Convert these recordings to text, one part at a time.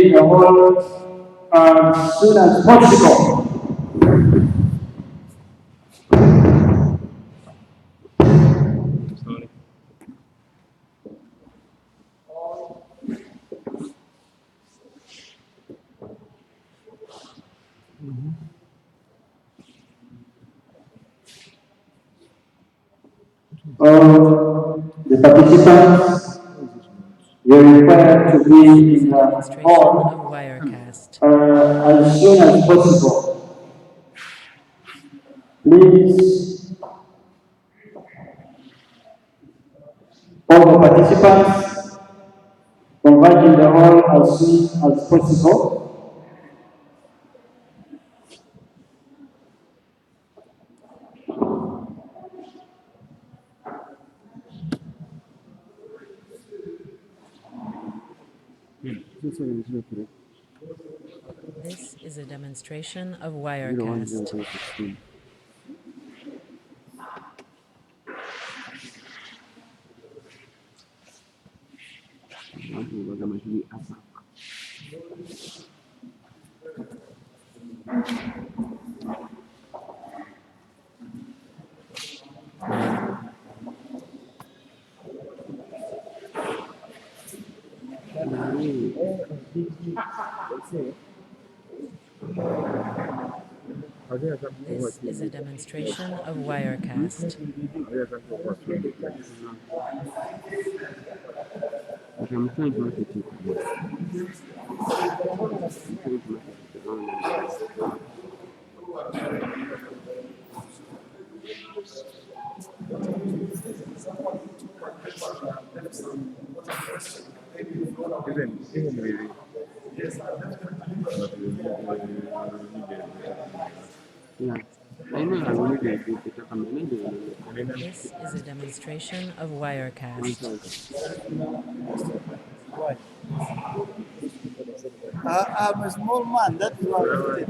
in the hall as soon as possible. The participants were required to be in the hall as soon as possible. Please, all the participants converge in the hall as soon as possible. This is a demonstration of Wirecast. This is a demonstration of Wirecast. This is a demonstration of Wirecast. I'm a small man, that's why.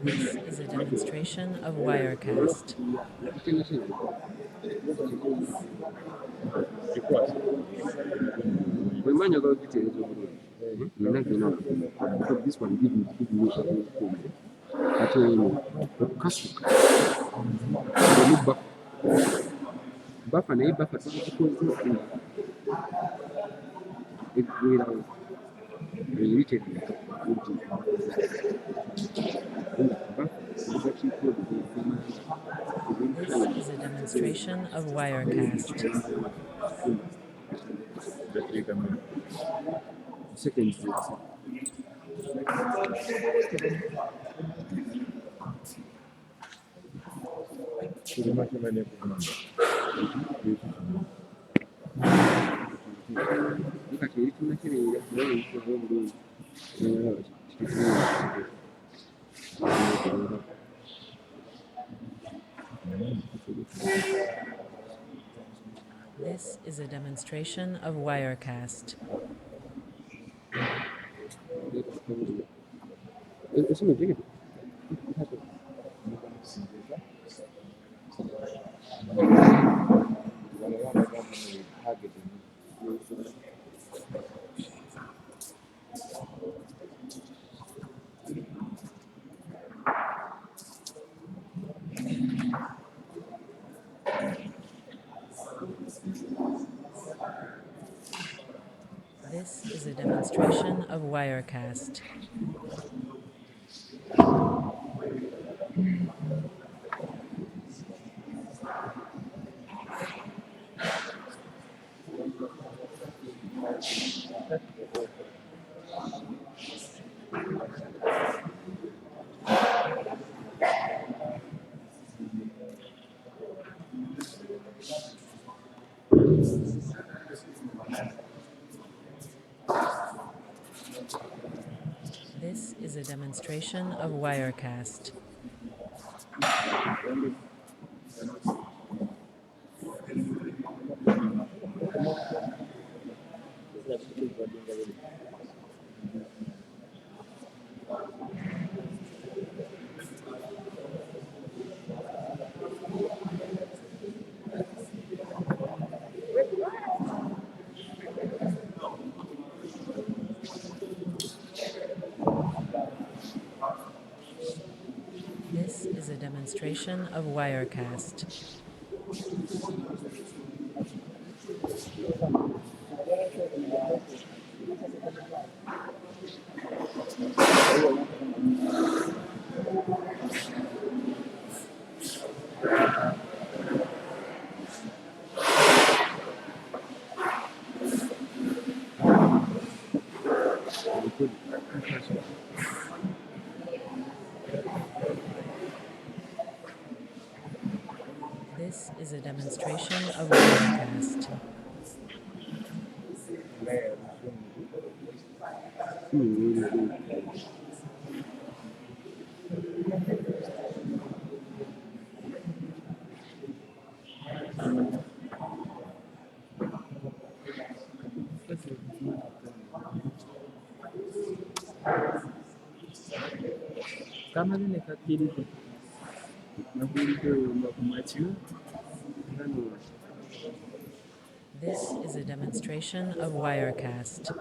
This is a demonstration of Wirecast. This one give me buffer na buffer This is a demonstration of Wirecast. This is a demonstration of Wirecast. This is a demonstration of Wirecast. This is a demonstration of Wirecast. demonstration of Wirecast. This is a demonstration of Wirecast. Kama vile kakiri na kumachio ngano. This is a demonstration of Wirecast.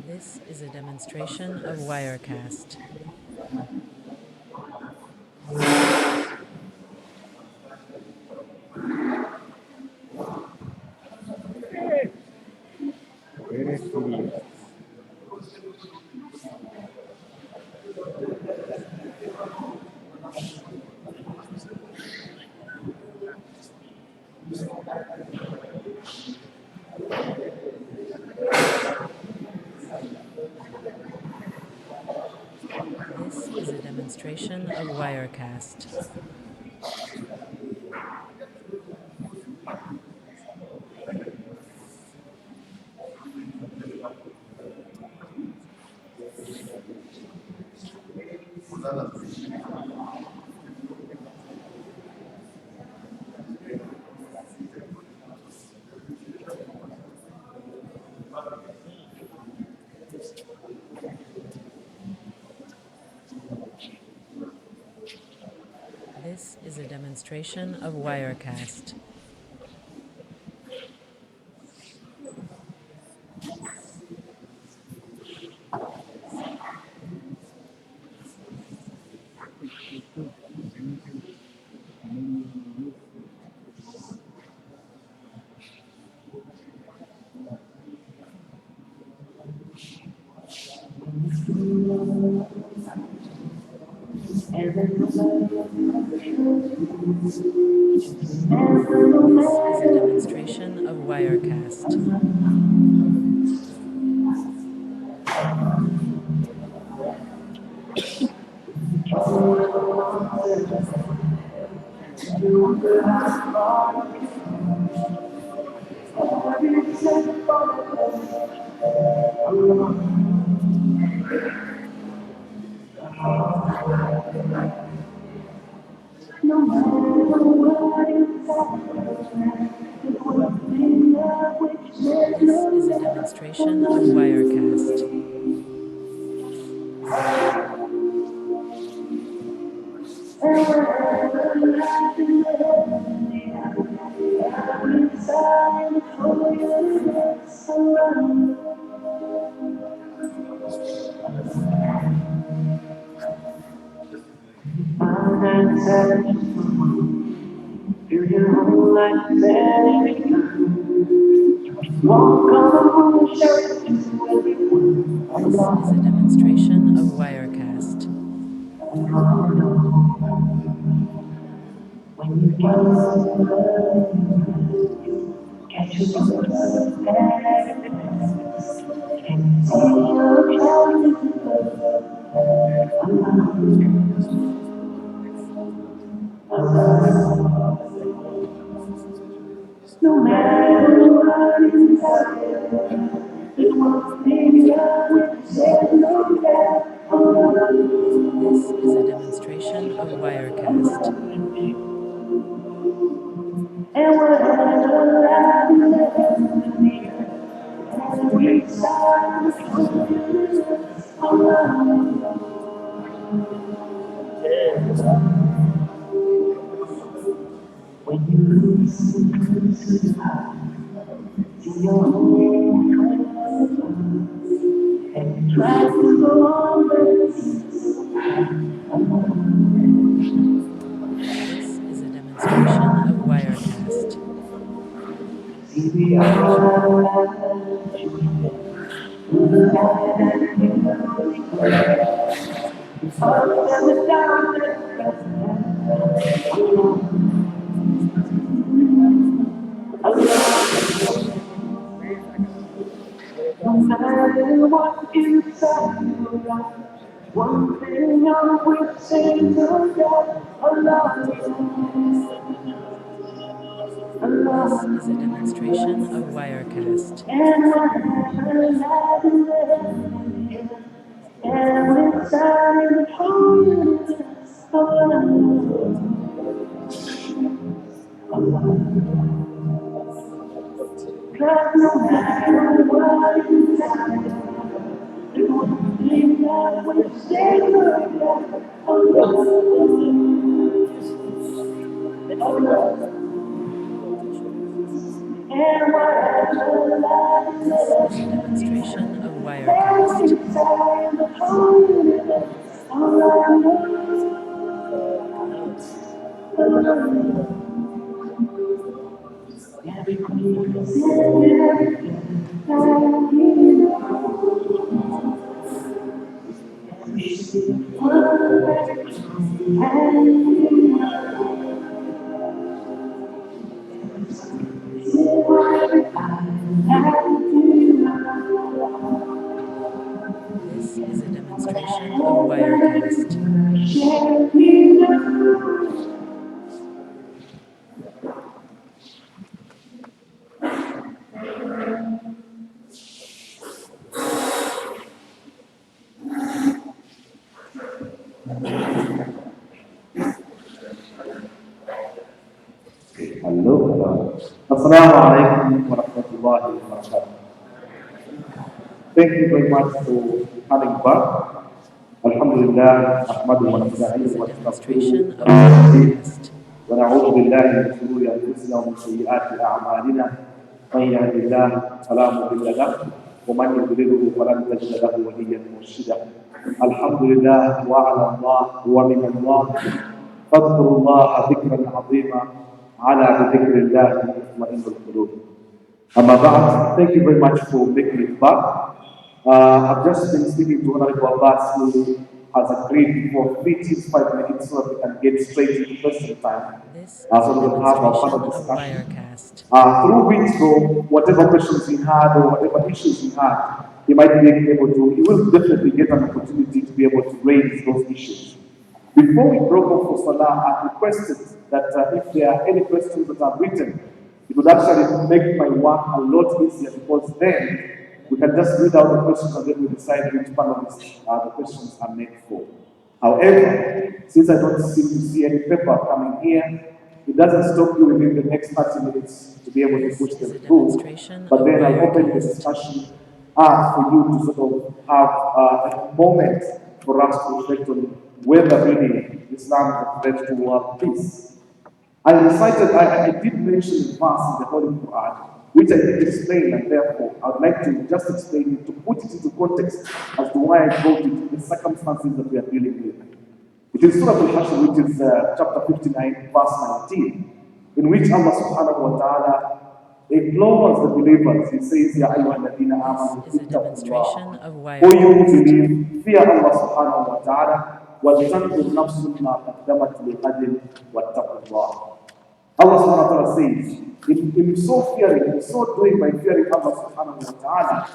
This is a demonstration of Wirecast. This is a demonstration of Wirecast. This is a demonstration of Wirecast. This is a demonstration of Wirecast. This is a demonstration of Wirecast. This is a demonstration of Wirecast. No matter what is it won't be This is a demonstration of Wirecast. and whatever lies ahead of me, and we stand alone. When you lose to your own and try to go on, This is a demonstration of Wirecast. see the other no matter what you say, one thing I will say to God, I love you, I This love is a you. demonstration of Wirecast. And whatever lies ahead, and it's time for you, I love you, I love you. 'Cause no matter what you say, the one thing I will say to God, I love you, I love you. And whatever lies This is a ahead, demonstration of Wirecast. every time the whole universe, all I know, everything is everything that you know. Every single word and you This is a demonstration of Wirecast. can't be done. Hello. Assalamu alaikum wa rahmatullahi wa barakatuh. Thank you very much for coming back. Alhamdulillah, ahmadu wa This is nasta'inu a wa demonstration of nastaghfiruh. Wirecast. ونعوذ بالله من شرور انفسنا ومن سيئات اعمالنا من يهد الله فلا مضل له ومن يضلله فلن تجد له وليا مرشدا الحمد لله وعلى الله ومن الله فاذكروا الله ذكرا عظيما على بذكر الله تطمئن القلوب. Amma thank you very much for making it back. I've just been speaking to Honorable Abbas, who has agreed for 5 minutes so that we can get straight into question time. This is So a we'll have our panel demonstration of discussion. Wirecast. Through which, so whatever questions he had or whatever issues he had, he might be able to, he will definitely get an opportunity to be able to raise those issues. Before we broke off for Salah, I requested that if there are any questions that are written, it would actually make my work a lot easier because then we can just read out the questions and then we decide which panelists the questions are meant for. However, since I don't seem to see any paper coming here, it doesn't stop you within the next 30 minutes to be able to push them through. But then I'll open the discussion for you to sort of have a moment for us to reflect on whether really Islam is a threat to world peace. I did mention a verse in the Holy Quran, which I did explain, and therefore I would like to just explain it to put it into context as to why I brought it, the circumstances that we are dealing with. It is Surah Al-Hashr, which is chapter 59, verse 19, in which Allah subhanahu wa ta'ala implores the believers. He says, Ya ayyuhalladhina amanu This is a demonstration of O you who Wirecast. believe, fear Allah subhanahu wa ta'ala, وَلْتَنْظُرْ نَفْسٌ مَا قَدَّمَتْ لِغَدٍ وَاتَّقُوا اللَّهَ. Allah subhanahu wa ta'ala says, in so fearing, in so doing by fearing Allah subhanahu wa ta'ala,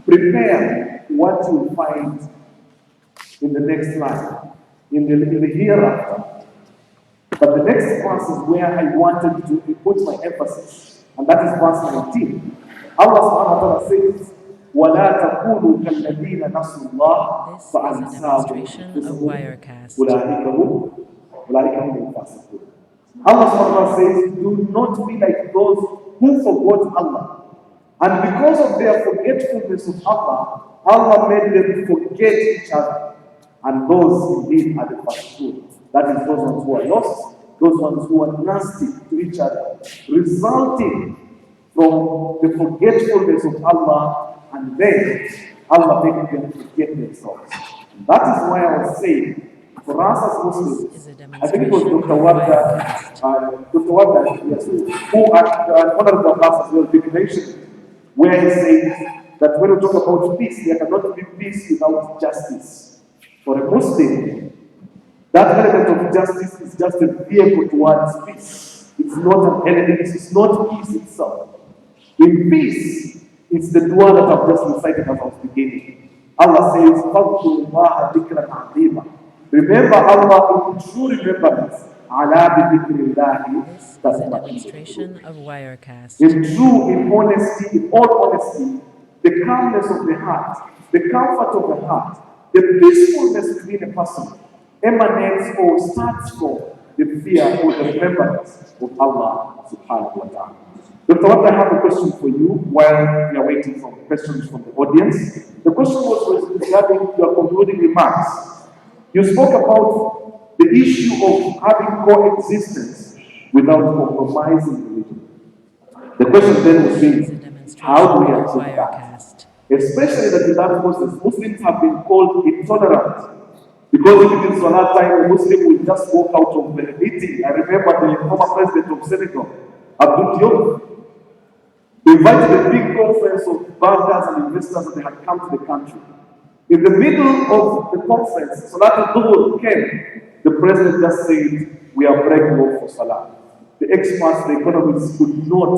prepare what you will find in the next life, in the hereafter. But the next verse is where I wanted to put my emphasis, and that is verse 19. Allah subhanahu wa ta'ala says, وَلَا تَكُونُوا كَالَّذِينَ نَسُوا اللَّهَ This is a فَأَنْسَاهُمْ demonstration of أَنفُسَهُمْ Wirecast. أُولَٰئِكَ هُمُ الْفَاسِقُونَ. Allah subhanahu wa ta'ala says, do not be like those who forgot Allah. And because of their forgetfulness of Allah, Allah made them forget each other. And those indeed are the fashtur. That is those ones who are lost, those ones who are nasty to each other, resulting from the forgetfulness of Allah, and then Allah made them forget themselves. And that is why I was saying, for us as Muslims, I think it was Dr. Wardah, yes, who at Honorable Class as well did mention, where he says that when we talk about peace, there cannot be peace without justice. For a Muslim, that element of justice is just a vehicle towards peace. It's not an element, it's not peace itself. In peace, it's the dua that I've just recited as I was beginning. Allah says, فَاذْكُرُوا اللَّهَ ذِكْرًا عَظِيمًا. Remember Allah in true remembrance. عَلَى بِذِكْرِ اللَّهِ This is a demonstration of Wirecast. In true, in honesty, in all honesty, the calmness of the heart, the comfort of the heart, the peacefulness within a person emanates or starts from the fear or the remembrance of Allah subhanahu wa ta'ala. Dr. Wanda, I have a question for you while we are waiting for questions from the audience. The question was regarding your concluding remarks. You spoke about the issue of having coexistence without compromising religion. The question then was being, how do we achieve that? Especially that in that process, Muslims have been called intolerant. Because if it is Salah time, a Muslim will just walk out of the meeting. I remember the former president of Senegal, Abdul Diop, invited a big conference of bankers and investors that they had come to the country. In the middle of the conference, Salat al-Dhuhr came. The president just said, we are breaking off for Salah. The experts, the economists could not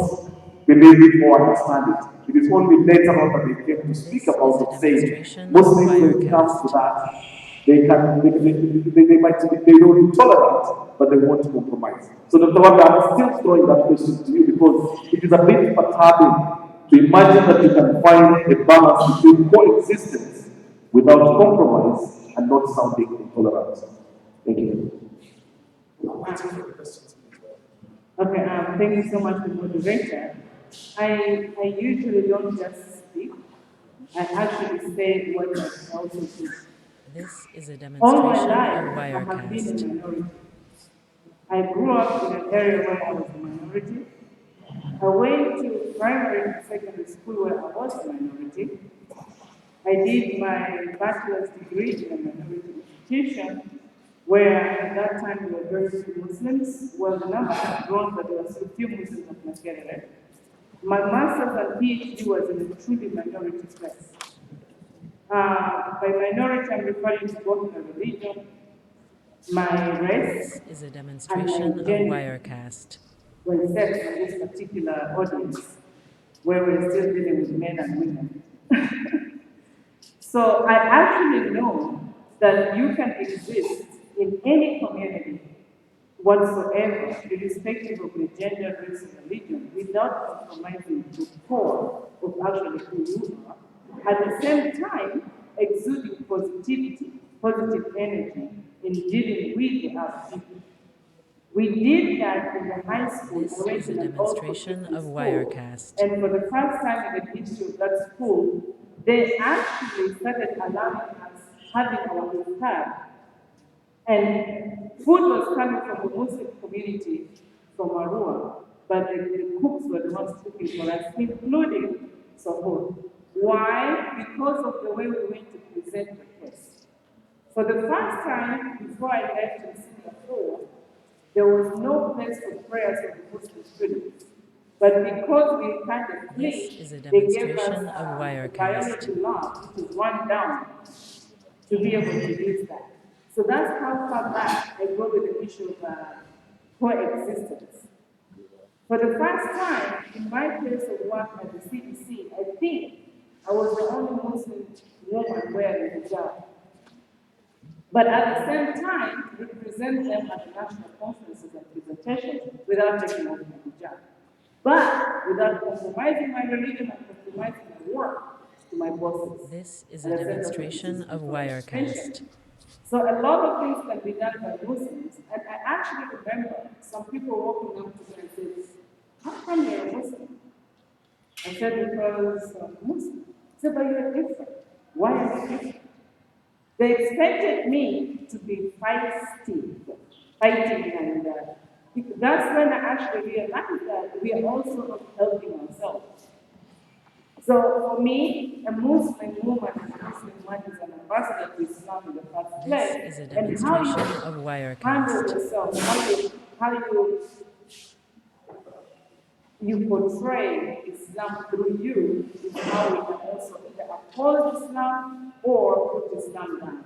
believe it or understand it. It is only later on that they came to speak about it, saying, Muslims, when it comes to that, they might be, they don't be tolerant, but they won't compromise. So Dr. Wanda, I'm still throwing that question to you because it is a bit perturbing to imagine that you can find a balance between coexistence without compromise and not sounding intolerant. Thank you. Okay, thank you so much, the moderator. I usually don't just speak. I actually say what I also do. This is a All my demonstration life, of I have been a Wirecast. minority. I grew up in an area where I was a minority. I went to primary and secondary school where I was a minority. I did my bachelor's degree in a minority institution where at that time there were very few Muslims. Well, the number had grown, but there were still few Muslims at Makerere. My master's and PhD was in a truly minority space. By minority, I'm referring to both my religion, my race, This is a and demonstration my of gender. Wirecast. Well, except for this particular audience, where we're still dealing with men and women. So I actually know that you can exist in any community whatsoever, irrespective of your gender, race, or religion, without compromising the core of actually who you are. At the same time, exuding positivity, positive energy in dealing with the other people. We did that in the high school. This is a demonstration of Wirecast. And for the first time in the history of that school, they actually started allowing us having our iftar. And food was coming from the Muslim community from Arua, but the cooks were the ones cooking for us, including Sahur. Why? Because of the way we went to present the case. For the first time, before I left in Singapore, there was no place for prayers for the Muslim students. But because we kind of This is a clicked, they gave demonstration us of a Wirecast. biology lab, which is one down, to be able to use that. So that's how far back I go with the issue of coexistence. For the first time in my place of work at the CDC, I think I was the only Muslim woman wearing a hijab. But at the same time, represent them at the national conferences and presentations without taking off my hijab. But without compromising my religion and compromising my work to my bosses. This is a demonstration of Wirecast. So a lot of things can be done by Muslims. And I actually remember some people walking up to me and said, how come you're a Muslim? I said, because I'm Muslim. I said, but you're different. Why are you different? They expected me to be fighting, and that's when I actually realized that we are also not helping ourselves. So for me, a Muslim woman and a Muslim man is an ambassador to Islam in the first place. This is a And how you demonstration of handle Wirecast. yourself, how you portray Islam through you is how we can also either uphold Islam or put Islam down.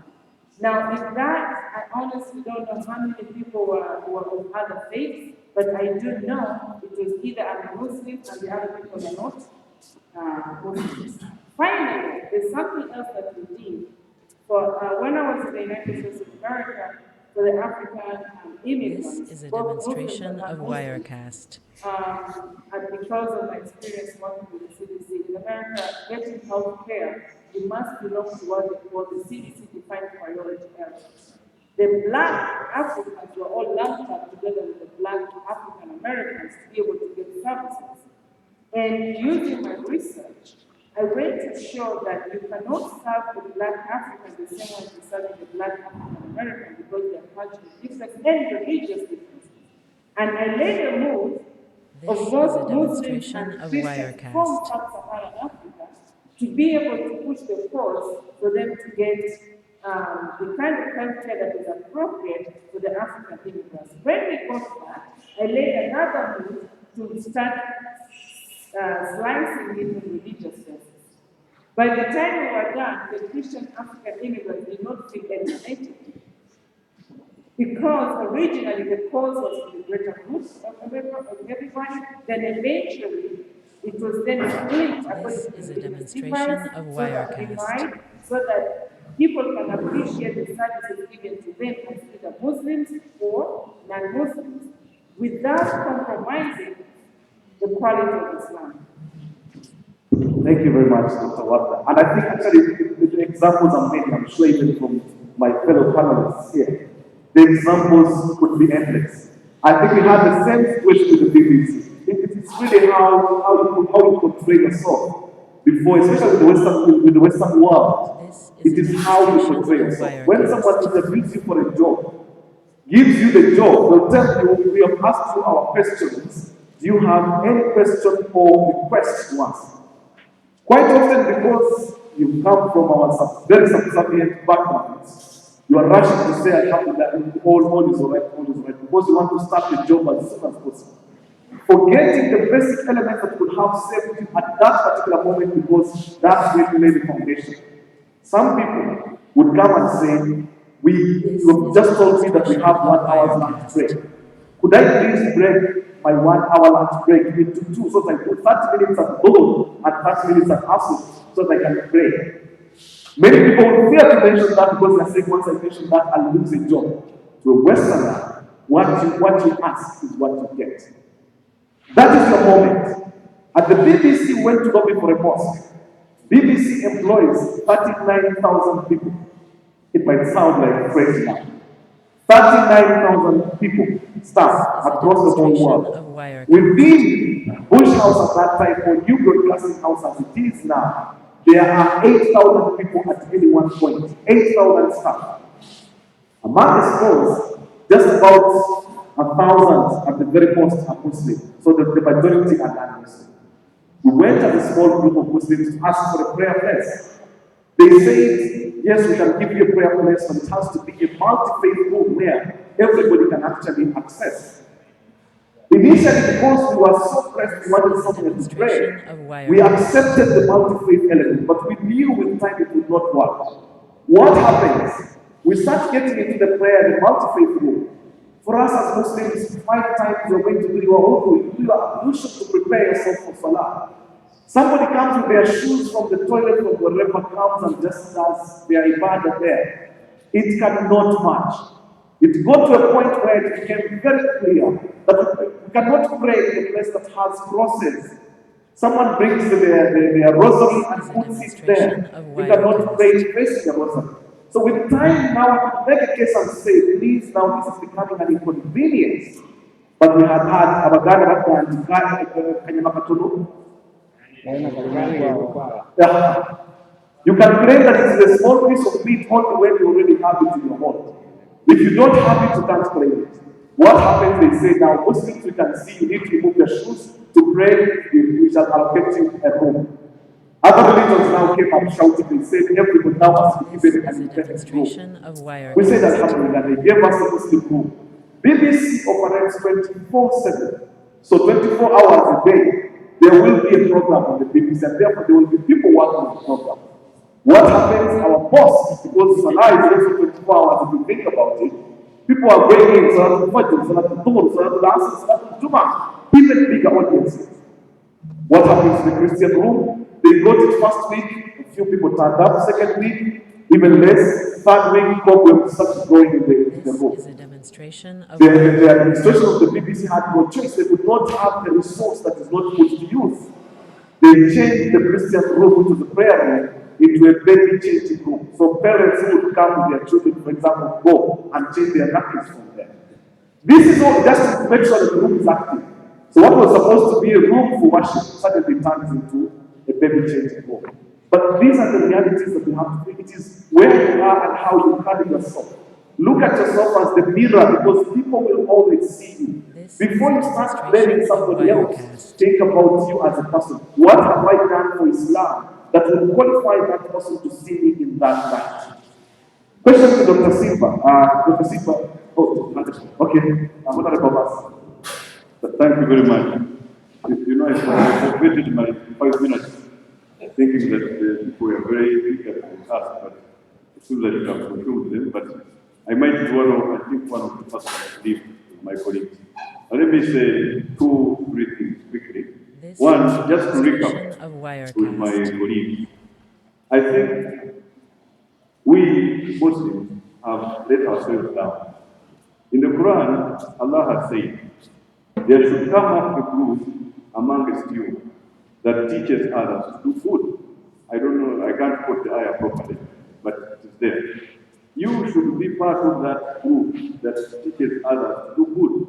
Now, in that, I honestly don't know how many people were of other faiths, but I do know it was either I'm a Muslim and the other people are not Muslims. Finally, there's something else that we did. For when I was in the United States of America, for the African immigrants, This is a both Muslims demonstration and of non-Muslims, Wirecast. and because of my experience working with the CDC in America, getting health care, it must belong to what they call the CDC-defined priority areas. The Black Africans were all lumped up together with the Black African Americans to be able to get services. And using my research, I went to show that you cannot serve the Black African the same way you serve the Black African American because they are cultural differences and religious differences. And I later moved This of is both a Muslims demonstration and of Christians from Wirecast. sub-Saharan Africa to be able to push the cause for them to get the kind of healthcare that is appropriate for the African immigrants. When we got that, I laid another move to start slicing into religious senses. By the time we were done, the Christian African immigrants did not feel alienated. Because originally the cause was for the greater good of everybody, then eventually it was then split This according to is a the demonstration of Wirecast. so that people can appreciate the services given to them as either Muslims or non-Muslims without compromising the quality of Islam. Thank you very much, Dr. Wardah. And I think actually the examples I'm making, I'm sure even from my fellow panelists here, the examples could be endless. I think we had the same situation with the BBC. It's really how you portray yourself before, especially with the Western world. This It is a is how you demonstration portray of yourself. When someone Wirecast. interviews you for a job, gives you the job, they'll tell you, we have asked you our questions. Do you have any question or request to us? Quite often, because you come from our very subservient backgrounds, you are rushing to say, Alhamdulillah, all is alright, because you want to start the job as soon as possible. Forgetting the basic elements that could have saved you at that particular moment because that's where you lay the foundation. Some people would come and say, you have just told me that we have 1 hour's lunch break. Could I please break my 1 hour lunch break into two so that I put 30 minutes at home and 30 minutes at house so that I can break? Many people will fear to mention that because they're saying once I mention that I'll lose a job. To a Westerner, what you ask is what you get. That is your moment. At the BBC went to lobby for a mosque. BBC employs 39,000 people. It might sound like crazy now. 39,000 people, staff across the whole world. Within Bush House at that time, or New Broadcasting House as it is now, there are 8,000 people at any one point. 8,000 staff. Among the scholars, just about 1,000 at the very most are Muslim. So the majority are non-Muslim. We went as a small group of Muslims to ask for a prayer place. They said, yes, we can give you a prayer place, but it has to be a multi-faith room where everybody can actually access. Initially, because we were so pressed, we wanted something to pray, we accepted the multi-faith element, but we knew with time it would not work. What happens? We start getting into the prayer, the multi-faith room. For us as Muslims, 5 times you're going to do your wudu, you do your ablution to prepare yourself for salah. Somebody comes with their shoes from the toilet from wherever comes and just does their ibadah there. It cannot match. It got to a point where it became very clear that we cannot pray in a place that has crosses. Someone brings their rosary and puts it there. We cannot pray facing the rosary. So with time now, we can make a case and say, please, now this is becoming an inconvenience. But we have had our God and Kanyamakatulu. Yeah. You can claim that it's a small piece of meat only when you already have it in your home. If you don't have it, you can't claim it. What happens, they say now, Muslims you can see, you need to remove your shoes to pray, we shall allocate you a room. Other religions now came up shouting, they said everyone now has to be given an independent room. We said Alhamdulillah, they gave us a Muslim room. BBC operates 24/7. So 24 hours a day, there will be a program on the BBC, and therefore there will be people working on the program. What happens, our boss, because Salah is also 24 hours if you think about it, people are going in, Salah al-Fajr, Salah al-Dhuhr, Salah al-Asr, Salah al-Jum'ah, even bigger audiences. What happens in the Christian room? They got it first week, a few people turned up, second week, even less, third week, problems started going in the room. Is a demonstration of The administration of the BBC had no choice. They could not have a resource that is not put to use. They changed the Christian room, which was a prayer room, into a baby changing room. So parents who would come with their children, for example, go and change their nappies from there. This is all just to make sure that the room is active. So what was supposed to be a room for worship suddenly turns into a baby changing room. But these are the realities that we have to think. It is where you are and how you carry yourself. Look at yourself as the mirror, because people will always see you. Before you start blaming somebody else, think about you as a person. What have I done for Islam that will qualify that person to see me in that light? Question to Dr. SIIMBA. Dr. SIIMBA, okay, I'm going to go Thank you very much. You know, I completed my 5 minutes thinking that people were very eager to ask, but it seems that you have fulfilled them. But I might be one of the first to leave my colleagues. Let me say 2-3 things quickly. One, just to recap with my colleagues. I think we Muslims have let ourselves down. In the Quran, Allah has said, there should come up a group amongst you that teaches others to do good. I don't know, I can't quote the ayah properly, but it is there. You should be part of that group that teaches others to do good.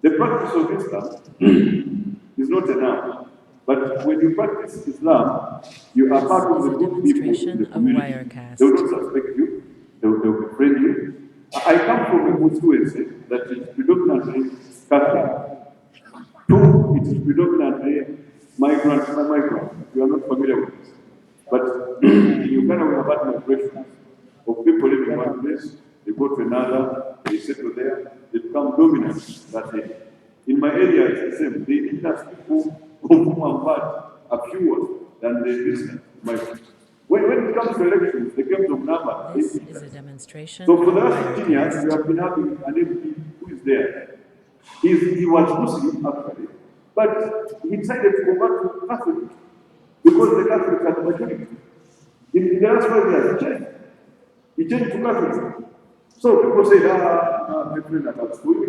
The practice of Islam is not enough. But when you practice Islam, you are part of the good people in the community. They will not suspect you, they will befriend you. I come from a constituency that is predominantly Catholic. 2, it is predominantly migrant. You are not familiar with this. But in Uganda, we have had migration of people living in one place, they go to another, they settle there, they become dominant that area. In my area, it's the same. They need us people whom have had a fewer than the recent migrants. When it comes to elections, the games of number, this is a demonstration. So for the last 15 years, we have been having an MP who is there. He was Muslim, actually, but he decided to convert to Catholic because the Catholics are the majority. In the last 5 years, he changed. He changed to Catholic. So people say, my friend,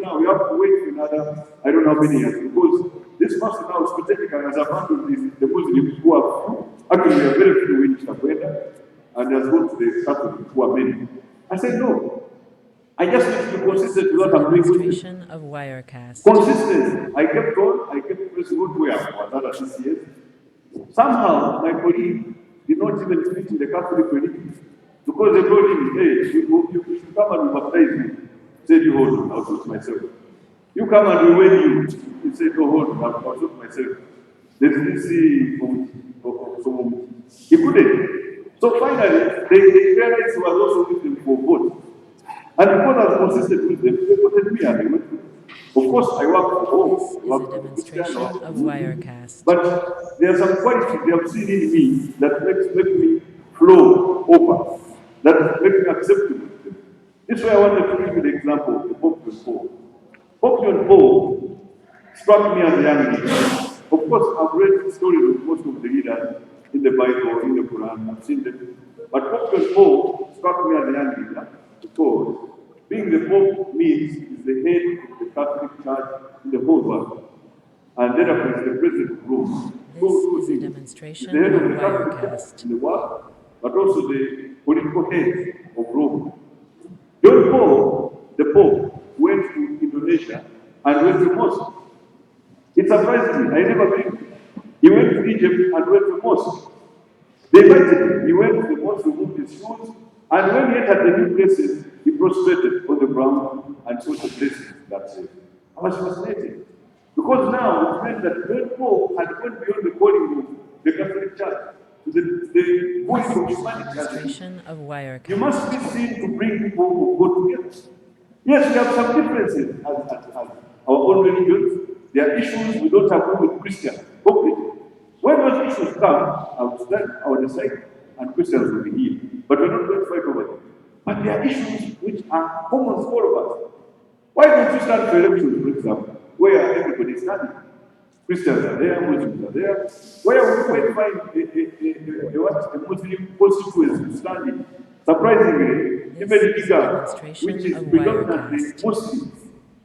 now we have to wait for another, I don't know how many years, because this person now strategically has abandoned the Muslims who are few. Actually, we are very few in Chakwenda, and has gone to the Catholics who are many. I said, no. I just need to be consistent with what I'm doing. Consistency. I kept on, I kept pressing on where I was at CCS. Somehow, my colleague did not even fit in the Catholic religion. Because they told him, hey, you should come and baptize me. He said, you hold on, I'll do it myself. You come and we wed you. He said, no, hold on, I'll do it myself. There's this he couldn't. So finally, the parents were also with him for vote. And because I was consistent with them, they voted me and they went. Of course, I work for home. I work for Christian. But there are some qualities they have seen in me that make me flow over, that make me acceptable. This is why I wanted to give you the example of the Pope John Paul. Pope John Paul struck me as a young leader. Of course, I've read stories of most of the leaders in the Bible, in the Quran, I've seen them. But Pope John Paul struck me as a young leader because being the Pope means he's the head of the Catholic Church in the whole world. And therefore, he's the president of Rome. This is a demonstration the head of the of Catholic Church in the world, but also the political head of Rome. Rome. John Paul, the Pope, went to Indonesia and went to mosque. It surprised me. I never believed it. He went to Egypt and went to mosque. They invited him. He went to the mosque, removed his shoes, and when he entered the new places, he prostrated on the ground and sought the blessing. That's it. I was fascinated. Because now it meant that John Paul had gone beyond the calling of the Catholic Church to the voice of humanity. Demonstration of Wirecast. You must be seen to bring people who go together. Yes, we have some differences as our own religions. There are issues we don't agree with Christians completely. When those issues come, I will stand on the side and Christians will be here. But we're not going to fight over them. But there are issues which are common to all of us. Why don't you stand for elections, for example, where everybody is standing? Christians are there, Muslims are there. Where would you find a Muslim constituency standing? Surprisingly, even in Uganda, which is predominantly Muslim,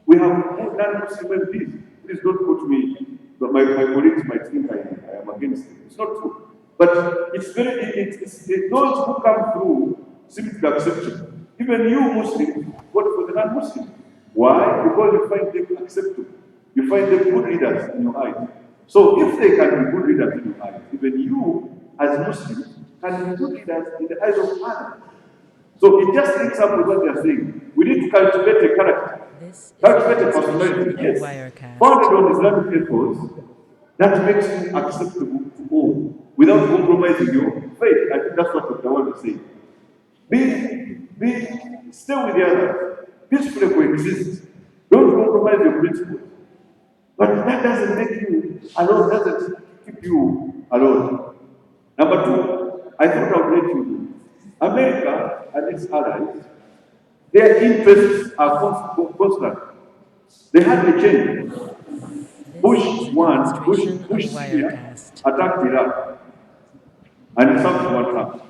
we have more non-Muslim MPs. Please don't quote me, but my colleagues might think I am against it. It's not true. But it's those who come through seem to be acceptable. Even you Muslims vote for the non-Muslims. Why? Because you find them acceptable. You find them good leaders in your eyes. So if they can be good leaders in your eyes, even you as Muslims can be good leaders in the eyes of others. So it just links up with what they are saying. We need to cultivate a character. Cultivate a personality, yes, founded on Islamic ethos that makes you acceptable to all without compromising your faith. I think that's what Dr. Ward is saying. Stay with the others. Peacefully coexist. Don't compromise your principles. But that doesn't make you alone, doesn't keep you alone. Number two, I thought I would let you know. America and its allies, their interests are constant. They had a change. Bush won, Bush Senior attacked Iraq, and something what happened.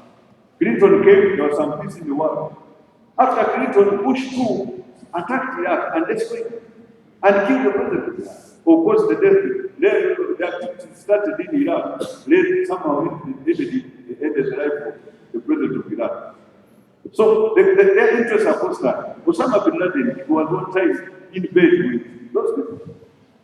Clinton came, there was some peace in the world. After Clinton, Bush too attacked Iraq and destroyed and killed the president. Of course, the activities started in Iraq, somehow ended the life of the president of Iraq. So their interests are constant. Osama bin Laden was one time in bed with those people.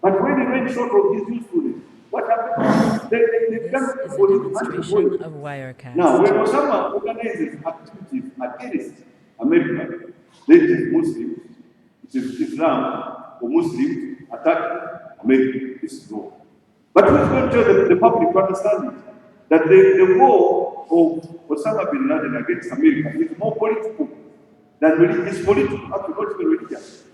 But when he went short of his usefulness, what happened? They become Demonstration of Wirecast. Now, when Osama organizes activities against America, they is Muslims, it is Islam or Muslims attacking America. This is wrong. But who's going to tell the public to understand it? That the war of Osama bin Laden against America is more political than religious. It's political, actually, not even religious.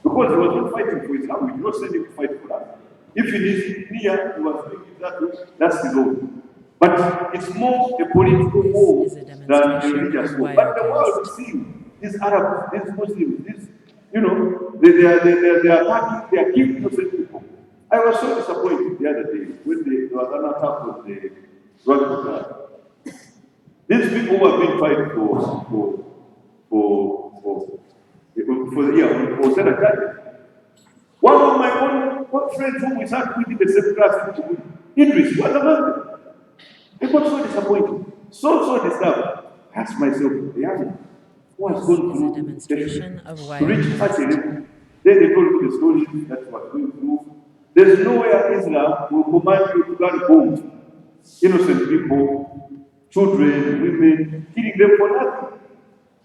Because he was not fighting for Islam, we did not send him to fight for that. If he is near, he was doing it that way, that's his own. But it's more a political war than a religious war. But the world is seeing these Arabs, these Muslims, these, they are attacking, they are killing innocent people. I was so disappointed the other day when there was an attack on the rugby club. These people who have been fighting for the year was that a judge. One of my own friends who we sat with in the same class, Idris, what about it? I got so disappointed, so disturbed. I asked myself, who has gone through demonstration of to reach such a level? Then they told me the story that was going through. There's nowhere Islam will command you to gun bomb innocent people, children, women, killing them for nothing.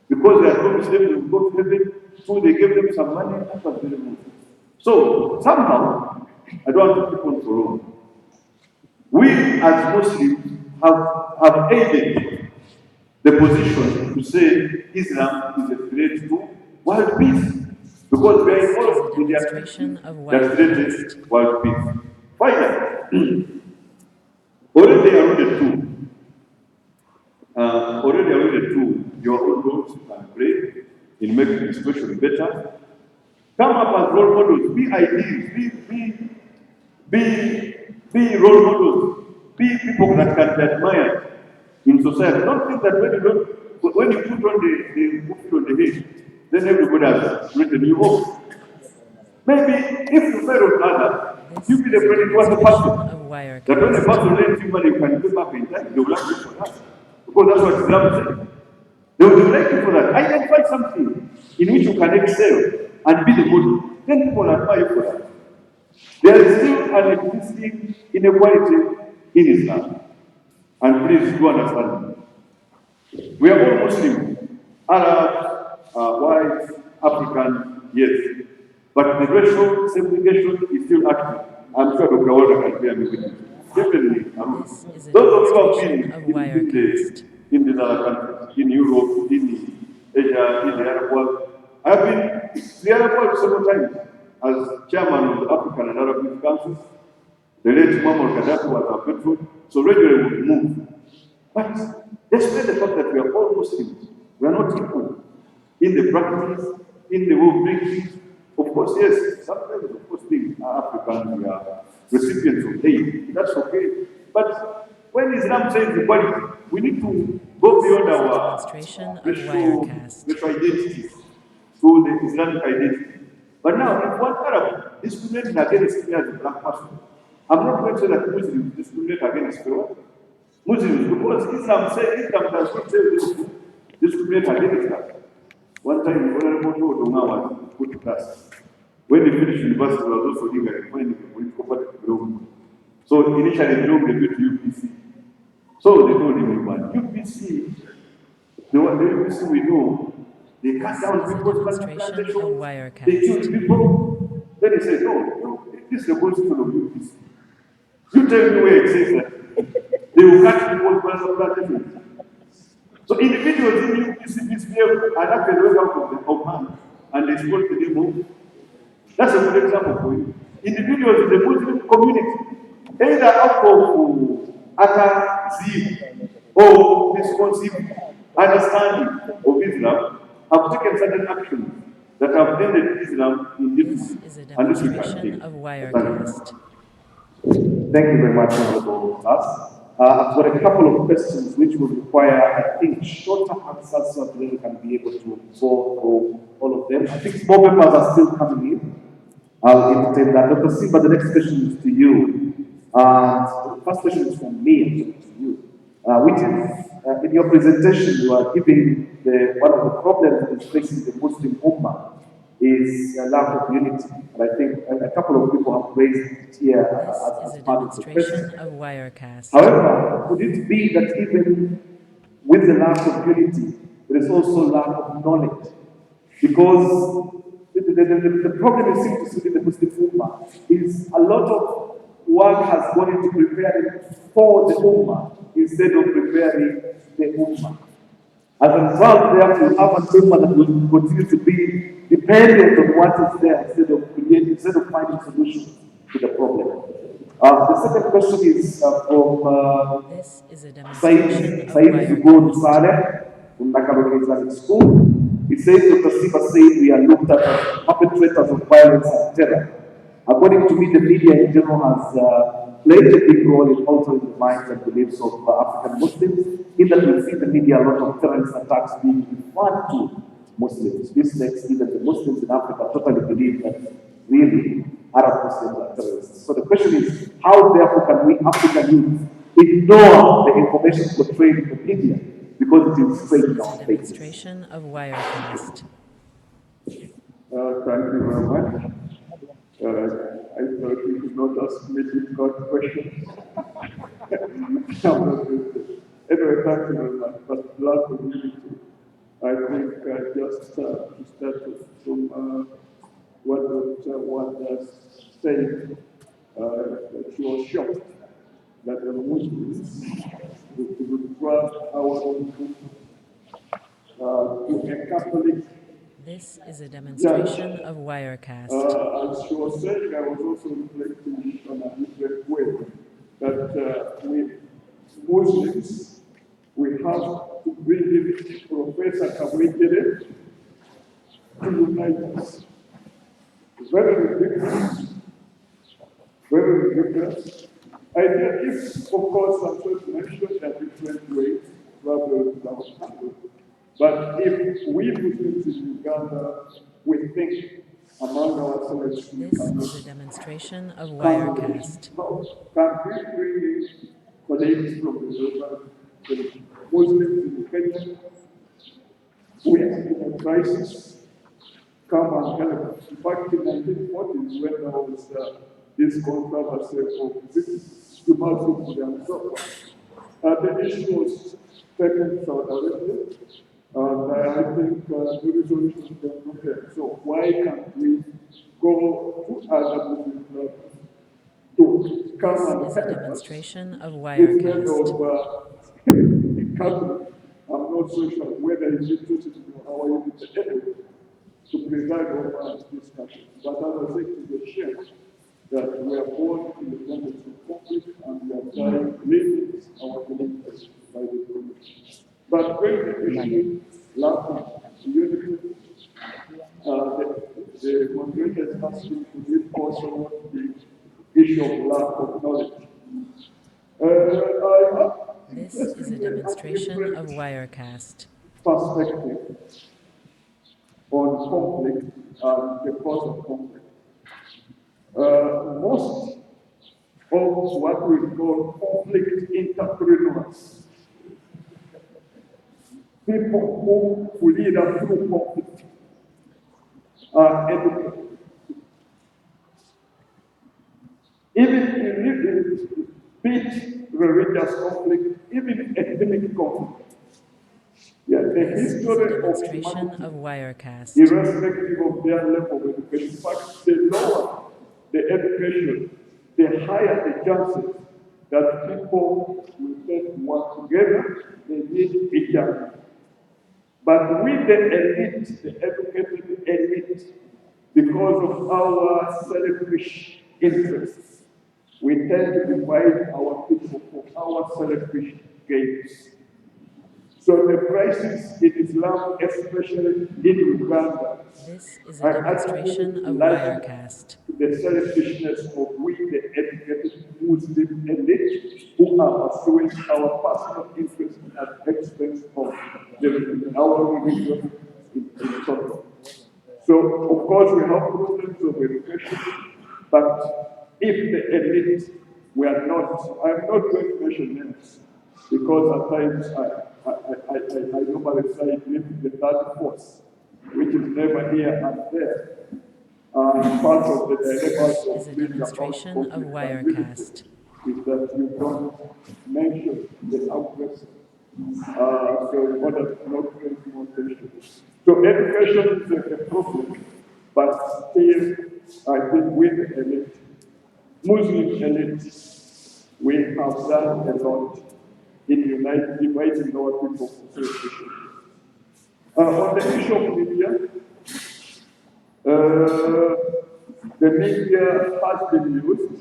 Because they are promised them to go to heaven, so they gave them some money, that was very good. So, somehow, I don't want to keep on for long. We as Muslims have aided the position to say Islam is a threat to world peace. Because we are involved in the activity that threatens world peace. Finally, already alluded to your own roles and pray in making the situation better. Come up as role models, be ideals, be role models, be people that can be admired in society. Don't think that when you put on the movie on the head, then everybody has written you off. Maybe if you fail on others, you be the credit to the person. That when a person lends you money, you can pay back in time, they will ask you for that. Because that's what Islam says. They would like you for that. Identify something in which you can excel and be the model. Then people admire you for that. There is still an existing inequality in Islam. And please do understand me. We are all Muslims, Arab, white, African, yes. But the racial segregation is still active. I'm sure Dr. WARDAH can bear me with you. Definitely. This is a Those of you who have demonstration of Wirecast. in the other countries, in Europe, in Asia, in the Arab world, I have been to the Arab world several times as chairman of the African and Arab Youth Council. The late Muammar Gaddafi was our patron, so regularly we move. But despite the fact that we are all Muslims, we are not equal in the practice, in the way of doing things. Of course, yes, sometimes, of course, things are African, we are recipients of aid. That's okay. But when Islam says equality, we need to go beyond our Demonstration of racial Wirecast. identities to the Islamic identity. But now, if one Arab discriminates against me as a black person, I'm not going to say that Muslims discriminate against me. Muslims, because Islam does not say this discriminate against us. One time, Honorable Dona was put to class. When he finished university, he was also doing a political party program. So initially, they went to UPC. So they told him, UPC, the UPC we know, they cut down people's Demonstration of Wirecast. they kill people. Then he said, no, this is the constitution of UPC. You tell me where it says that they will cut people's plantations. So individuals in UPC misbehave and actually went out of the hand and they spoke to the move. That's a good example for you. Individuals in the Muslim community, either out of zeal or responsive understanding of Islam, have taken certain actions that have ended Islam in unity. This is a And this we can demonstration take. of Wirecast. Thank you very much, Honorable Us. I've got a couple of questions which will require, I think, shorter answers so that we can be able to go through all of them. I think more papers are still coming in. I'll entertain that. Dr. SIIMBA, the next question is to you. The first question is from me to you, which is, in your presentation, you are giving one of the problems that is facing the Muslim Ummah is a lack of unity. And I think a couple of people have raised it here This is as a part of the demonstration question. of Wirecast. However, could it be that even with the lack of unity, there is also lack of knowledge? Because the problem you seem to see in the Muslim Ummah is a lot of work has gone into preparing for the Ummah instead of preparing the Ummah. As a result, therefore, we have an Ummah that will continue to be dependent on what is there instead of finding solutions to the problem. The second question is from This is a demonstration of Said Zugun Wirecast. Saleh from Nakaloke Islamic School. He says Dr. SIIMBA said we are looked at as perpetrators of violence and terror. According to me, the media in general has played a big role in altering the minds and beliefs of African Muslims, in that we see the media a lot of terrorist attacks being referred to Muslims. This makes even the Muslims in Africa totally believe that really Arab Muslims are terrorists. So the question is, how therefore can we African youth ignore the information portrayed in the media because it is straight in This our is a faces? demonstration of Wirecast. Thank you very much. I thought you could not ask me difficult questions. Anyway, thank you very much. But black community, I think just to start from what Dr. WARDAH said, that she was shocked that the Muslims would grant our own to a Catholic. This is a demonstration of Wirecast. As she was saying, I was also reflecting on a different way that we Muslims, we have to bring in Professor Kawikere to unite us. Very ridiculous. Very ridiculous. I think if, of course, I'm sure to mention there are different ways, rather than but if we Muslims in Uganda, we think among ourselves, This is a demonstration of can Wirecast. we bring in colleagues from the Muslims in Kenya we are in a crisis. Come and help. In fact, in 1940s, when there was this controversy of this humanity and so on, the issue was taken Saudi Arabia, and I think the resolution came from there. So why can't we go to other Muslim countries to come and This is a help us? demonstration of Instead Wirecast. of a Catholic, I'm not so sure whether he's interested in our unity to preside over this country. But as I said to the share, that we are born in the context of conflict and we are dying living our beliefs by the community. But when the issue lack of unity, the moderators asking to give also the issue of lack of knowledge. This is a demonstration of Wirecast. Perspective on conflict and the cause of conflict. Most of what we call conflict entrepreneurs, people who lead us through conflict, are educated. Even in peace, religious conflict, even ethnic conflict. Yeah, the This is a history of demonstration humanity, of Wirecast. irrespective of their level of education. In fact, the lower the education, the higher the chances that people will tend to work together, they need each other. But with the elite, the educated elite, because of our selfish interests, we tend to divide our people for our selfish gains. So the crisis in Islam, especially in Uganda, This is a demonstration of Wirecast. the selfishness of we, the educated Muslim elite, who are pursuing our personal interests at the expense of our religion in total. So, of course, we have problems of education, but if the elite were not, I'm not going to mention names, because at times I normally say the third force, which is never here and there. Part of the dilemmas This is a of being demonstration about of conflict and unity Wirecast. is that you don't mention the aggressor. So in order to not bring more tension. So education is a problem, but still, I think with the elite, Muslim elite, we have done a lot in dividing our people for self-issue. On the issue of media, the media has been used to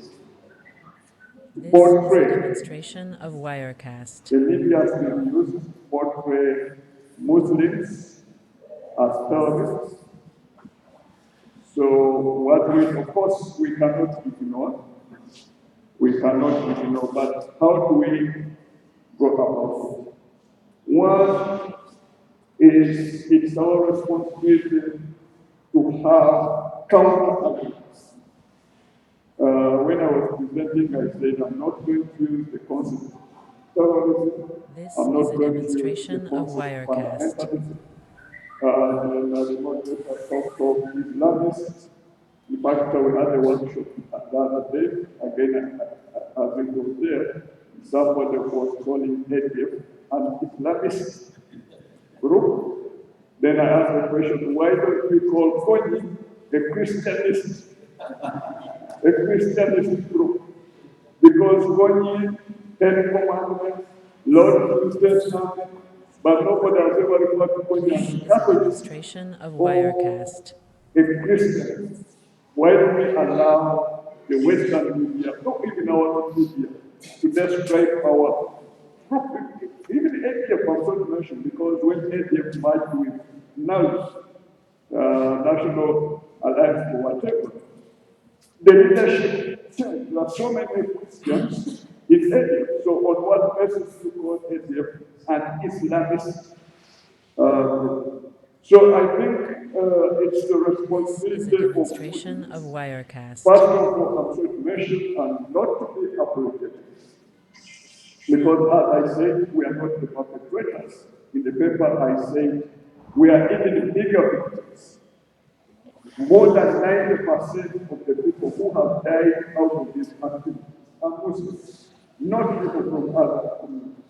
This is a portray, demonstration of Wirecast. the media has been used to portray Muslims as terrorists. So what we, of course, we cannot ignore. We cannot ignore, but how do we go about it? One is it's our responsibility to have counter-arguments. When I was presenting, I said I'm not going to use the concept of terrorism. This I'm is not a going to use the demonstration of concept of Wirecast. fundamentalism. And the moderator talked of Islamists. In fact, we had a workshop the other day, again, as it was there, somebody was calling ADF an Islamist group. Then I asked the question, why don't we call Kony a Christianist group? Because Kony, Ten Commandments, Lord Testament, but nobody has ever referred to Kony This as is a a Catholic demonstration of or Wirecast. a Christian. Why do we allow the Western media, not even our own media, to describe our even ADF was not mentioned because when ADF merged with NALS, National Alliance for Whatever, the leadership said there are so many Christians in ADF. So on what basis to call ADF an Islamist group? So I think it's the This is a responsibility of demonstration of Wirecast. first of all, transformation and not to be apologetic. Because as I said, we are not the perpetrators. In the paper, I said we are even bigger victims. More than 90% of the people who have died out of these activities are Muslims, not people from other communities.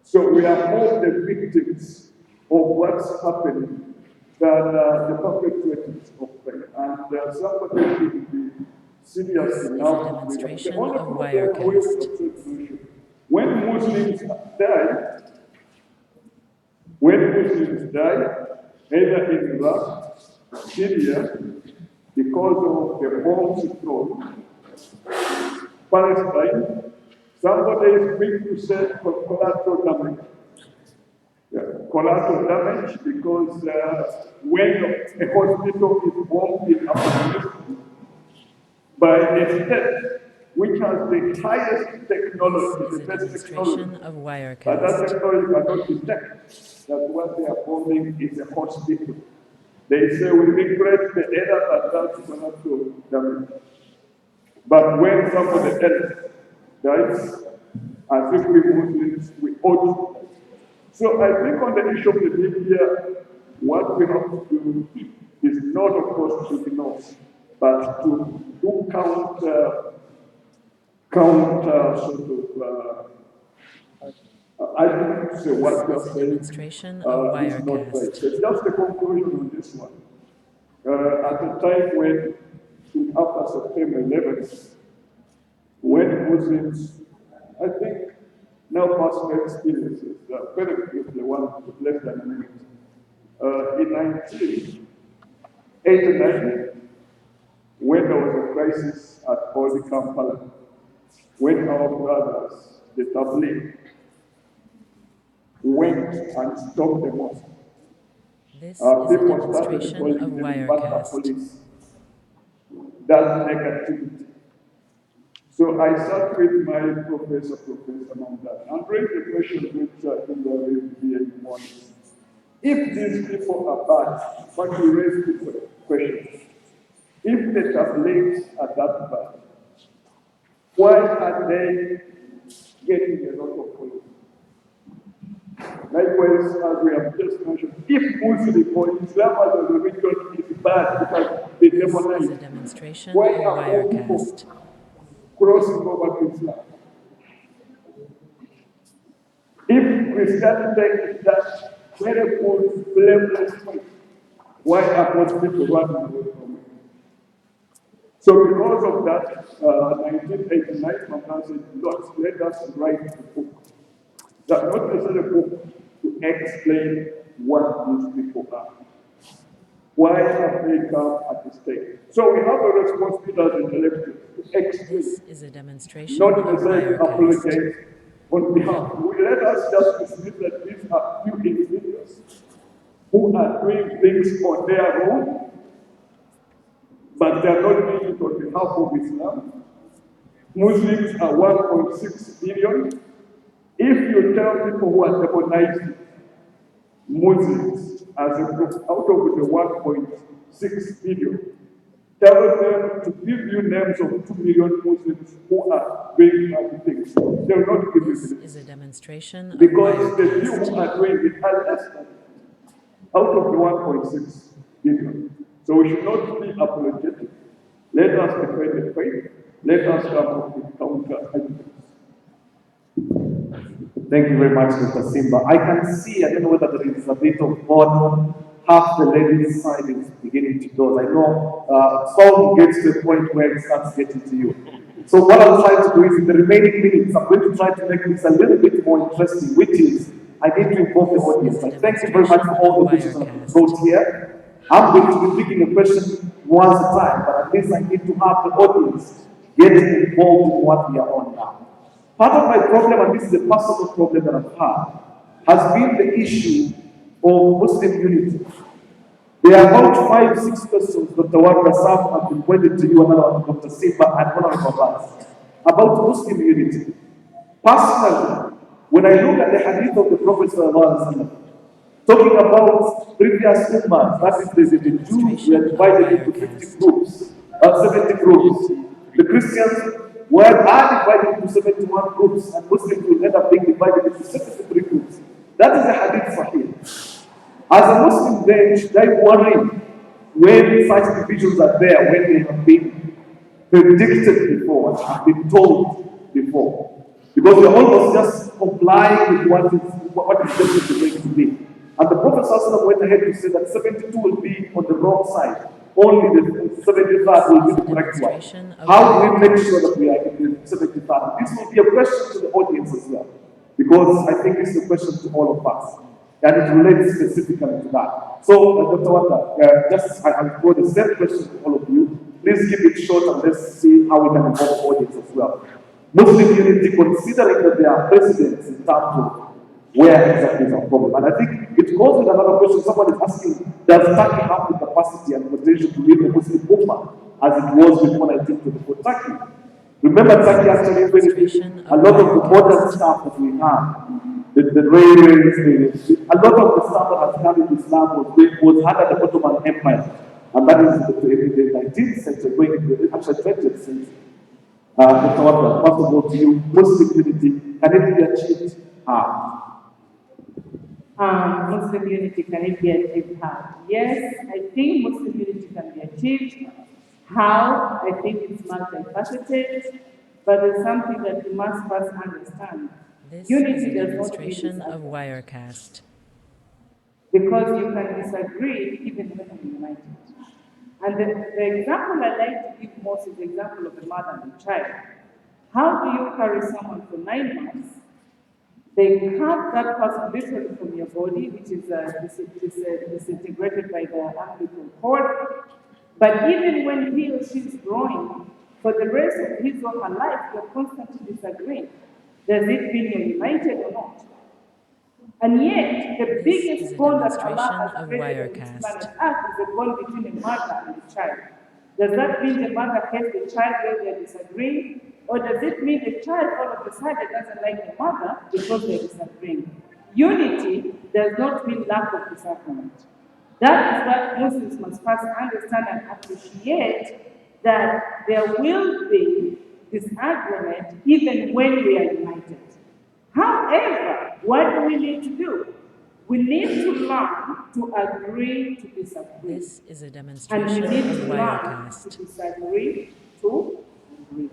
So we are more the victims of what's happening than the perpetrators of crime. And somebody should be serious This is a enough. demonstration The only of problem Wirecast. when Muslims die, either in Iraq, Syria, because of the bombs thrown, Palestine, somebody is quick to say collateral damage. Yeah, collateral damage because when a hospital is bombed in Afghanistan by a state which has the highest technology, This is the a best technology, demonstration of but that Wirecast. technology cannot detect that what they are bombing is a hospital. They say we regret the error that that's collateral damage. But when somebody else dies, as if we Muslims, we ought to. So I think on the issue of the media, what we have to do is not, of course, to ignore, but to do I don't say what This is a you're saying demonstration of is not right. Wirecast. So just a conclusion on this one. At a time when, after September 11th, when Muslims, I think, now personal experiences, very briefly, one with less than a minute. In 1989, when there was a crisis at Holy Kampala, when our brothers, the Tabligh, went and stopped the mosque. This is a People started demonstration calling of them Bata Wirecast. police. That negativity. So I sat with my Professor Mamdani, and raised the question which in the review morning. If these people are bad, but we raise the question, if the tablets are that bad, why are they getting a lot of followers? Likewise, as we have just mentioned, if Muslim or Islam as a religion is bad because they This is a demonize, demonstration why of are all people Wirecast. crossing over to Islam? If Christianity is that very good, blameless way, why are most people running away from it? So because of that, 1989, Mamdani said, Lord, let us write a book. That not necessarily a book to explain what these people are. Why have they come at this stage? So we have a responsibility as intellectuals to explain, This is a demonstration not of necessarily Wirecast. apologize on behalf. Let us just dismiss that these are few individuals who are doing things on their own, but they are not doing it on behalf of Islam. Muslims are 1.6 billion. If you tell people who are demonizing Muslims as a group out of the 1.6 billion, tell them to give you names of 2 million Muslims who are doing bad things. They will not give This you is a demonstration of because the few Wirecast. who are doing it are less than out of the 1.6 billion. So we should not be apologetic. Let us defend the faith. Let us come up with counter evidence. Thank you very much, Dr. SIIMBA. I can see, I don't know whether there is a bit of boredom. Half the ladies' side is beginning to doze. I know Saul gets to a point where it starts getting to you. So what I'll try to do is in the remaining minutes, I'm going to try to make this a little bit more interesting, which is I need to involve the audience. I thank you very much for all the questions that you brought here. I'm going to be picking a question once a time, but at least I need to have the audience getting involved in what we are on now. Part of my problem, and this is a personal problem that I've had, has been the issue of Muslim unity. There are about 5-6 persons, Dr. Wardah, some have been pointed to you, another one, Dr. SIIMBA, and one of us, about Muslim unity. Personally, when I look at the hadith of the Prophet ﷺ, talking about previous ummahs, that is, the Jews were divided into 50 groups, 70 groups. The Christians are divided into 71 groups, and Muslims will end up being divided into 73 groups. That is a hadith sahih. As a Muslim, then, should I worry when such divisions are there, when they have been predicted before, have been told before? Because we're almost just complying with what is definitely going to be. And the Prophet ﷺ went ahead to say that 72 will be on the wrong side. Only the 73rd will be the correct one. How do we make sure that we are in the 73rd? This will be a question to the audience as well. Because I think this is a question to all of us. And it relates specifically to that. So, Dr. Wardah, I'll throw the same question to all of you. Please keep it short and let's see how we can involve the audience as well. Muslim unity, considering that there are precedents in terms of where exactly is our problem. And I think it goes with another question. Someone is asking, does Turkey have the capacity and potential to lead the Muslim Ummah as it was before 1924 Turkey? Remember, Turkey actually invented a lot of the modern stuff that we have. The railways, a lot of the stuff that has come into Islam was under the Ottoman Empire. And that is the 19th century, going into the actual 20th century. Dr. Wardah, first of all to you, Muslim unity, can it be achieved? Muslim unity, can it be achieved? Yes, I think Muslim unity can be achieved. How? I think it's multifaceted, but there's something that we must first understand. This Unity is a does not demonstration mean of Wirecast. because you can disagree even when you're united. And the example I like to give most is the example of a mother and a child. How do you carry someone for 9 months? They cut that person literally from your body, which is disintegrated by the umbilical cord. But even when he or she is growing, for the rest of his or her life, you're constantly disagreeing. Does it mean you're united or not? And yet, the biggest bond that Allah has created on this planet Earth is the bond between a mother and a child. Does that mean the mother hates the child when they're disagreeing? Or does it mean the child all of a sudden doesn't like the mother because they're disagreeing? Unity does not mean lack of disagreement. That is what Muslims must first understand and appreciate, that there will be disagreement even when we are united. However, what do we need to do? We need to learn to agree to disagree. This is a And demonstration we need of to learn Wirecast. to disagree to agree.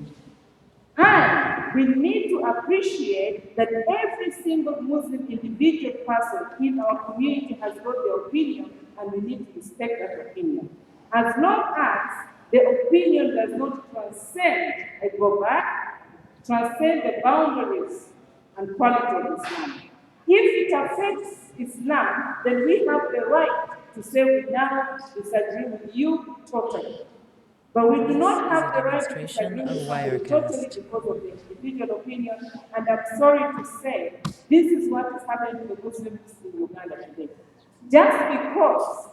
And we need to appreciate that every single Muslim individual person in our community has got their opinion, and we need to respect that opinion. As long as the opinion does not transcend, I go back, transcend the boundaries and quality of Islam. If it affects Islam, then we have the right to say we now disagree with you totally. But we do not have the right to disagree with somebody totally because of the individual opinion. And I'm sorry to say, this is what is happening to the Muslims in Uganda today. Just because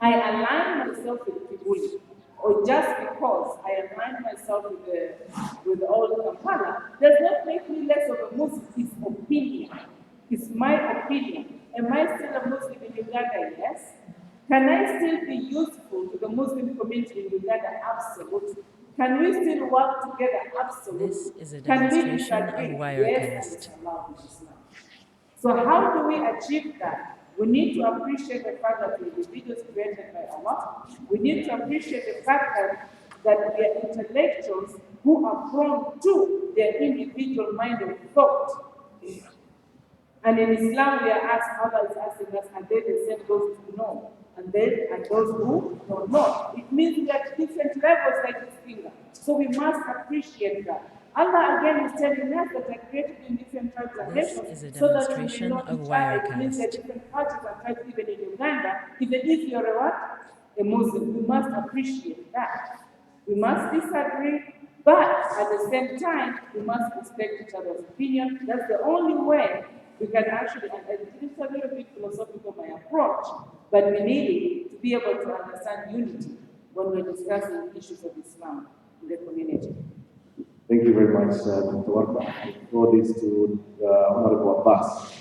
I align myself with Kibuli, or just because I align myself with the old Kampala, does not make me less of a Muslim. It's opinion. It's my opinion. Am I still a Muslim in Uganda? Yes. Can I still be useful to the Muslim community in Uganda? Absolutely. Can we still work together? Absolutely. This is a Can we demonstration of disagree? Wirecast. Yes, and it's allowed in Islam. So how do we achieve that? We need to appreciate the fact that we're individuals created by Allah. We need to appreciate the fact that we are intellectuals who are prone to their individual mind of thought. And in Islam, we are asked, Allah is asking us, are they the same those who know? And then are those who know not. It means we are at different levels like this finger. So we must appreciate that. Allah again is telling us that are created in different tribes and nations, so that we may know each other. It means that different cultures and tribes, even in Uganda, even if you're a what? A Muslim, we must appreciate that. We must disagree, but at the same time, we must respect each other's opinion. That's the only way we can actually, and it's a little bit philosophical, my approach, but we need it to be able to understand unity when we're discussing issues of Islam in the community. Thank you very much, Dr. Wardah. I throw this to Honorable Abbas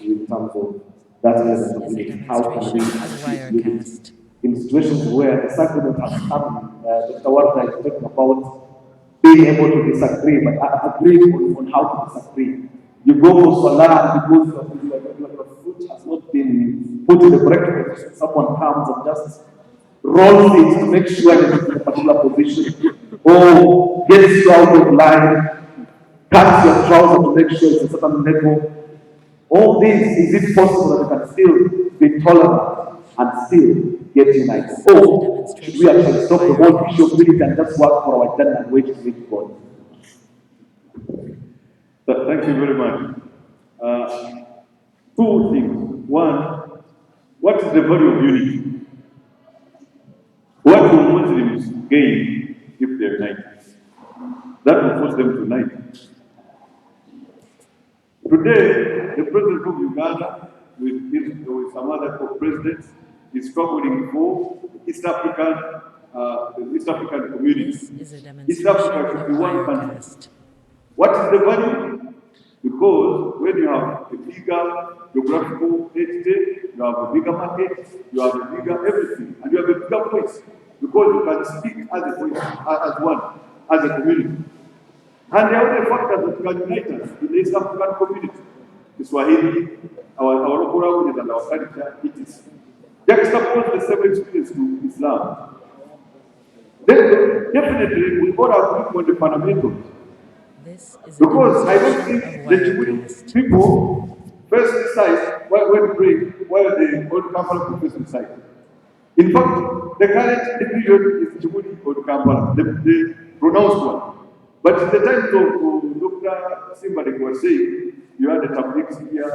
in terms of that element of unity. How can we achieve unity in situations where the sacrament has come? Dr. Wardah is talking about being able to disagree, but agree on how to disagree. You go for Salah because your foot has not been put in the correct position, someone comes and just rolls it to make sure that it's in a particular position, or gets you out of line, cuts your trouser to make sure it's a certain level. All this, is it possible that you can still be tolerant and still get united? Or should we actually stop the whole issue of unity and just work for our eternal and wait to meet God? Thank you very much. Two things. One, what is the value of unity? What will Muslims gain if they're united? That will force them to unite. Today, the president of Uganda, with some other co-presidents, is struggling for East African communities. This is a East demonstration Africa of should be one country. Wirecast. What is the value? Because when you have a bigger geographical entity, you have a bigger market, you have a bigger everything, and you have a bigger voice. Because you can speak as a voice, as one, as a community. And there are other factors that can unite us in the East African community. The Swahili, our local languages and our culture, it is. Juxtapose the same experience to Islam. Then definitely we all agree on the fundamentals. This is a Because I don't demonstration think of the Jewish Wirecast. people first decide when praying, while the old Kampala prophets decide. In fact, the current division is Djibouti or Kampala, the pronounced one. But in the times of Dr. SIIMBA, they were saying, you had the Tabliks here,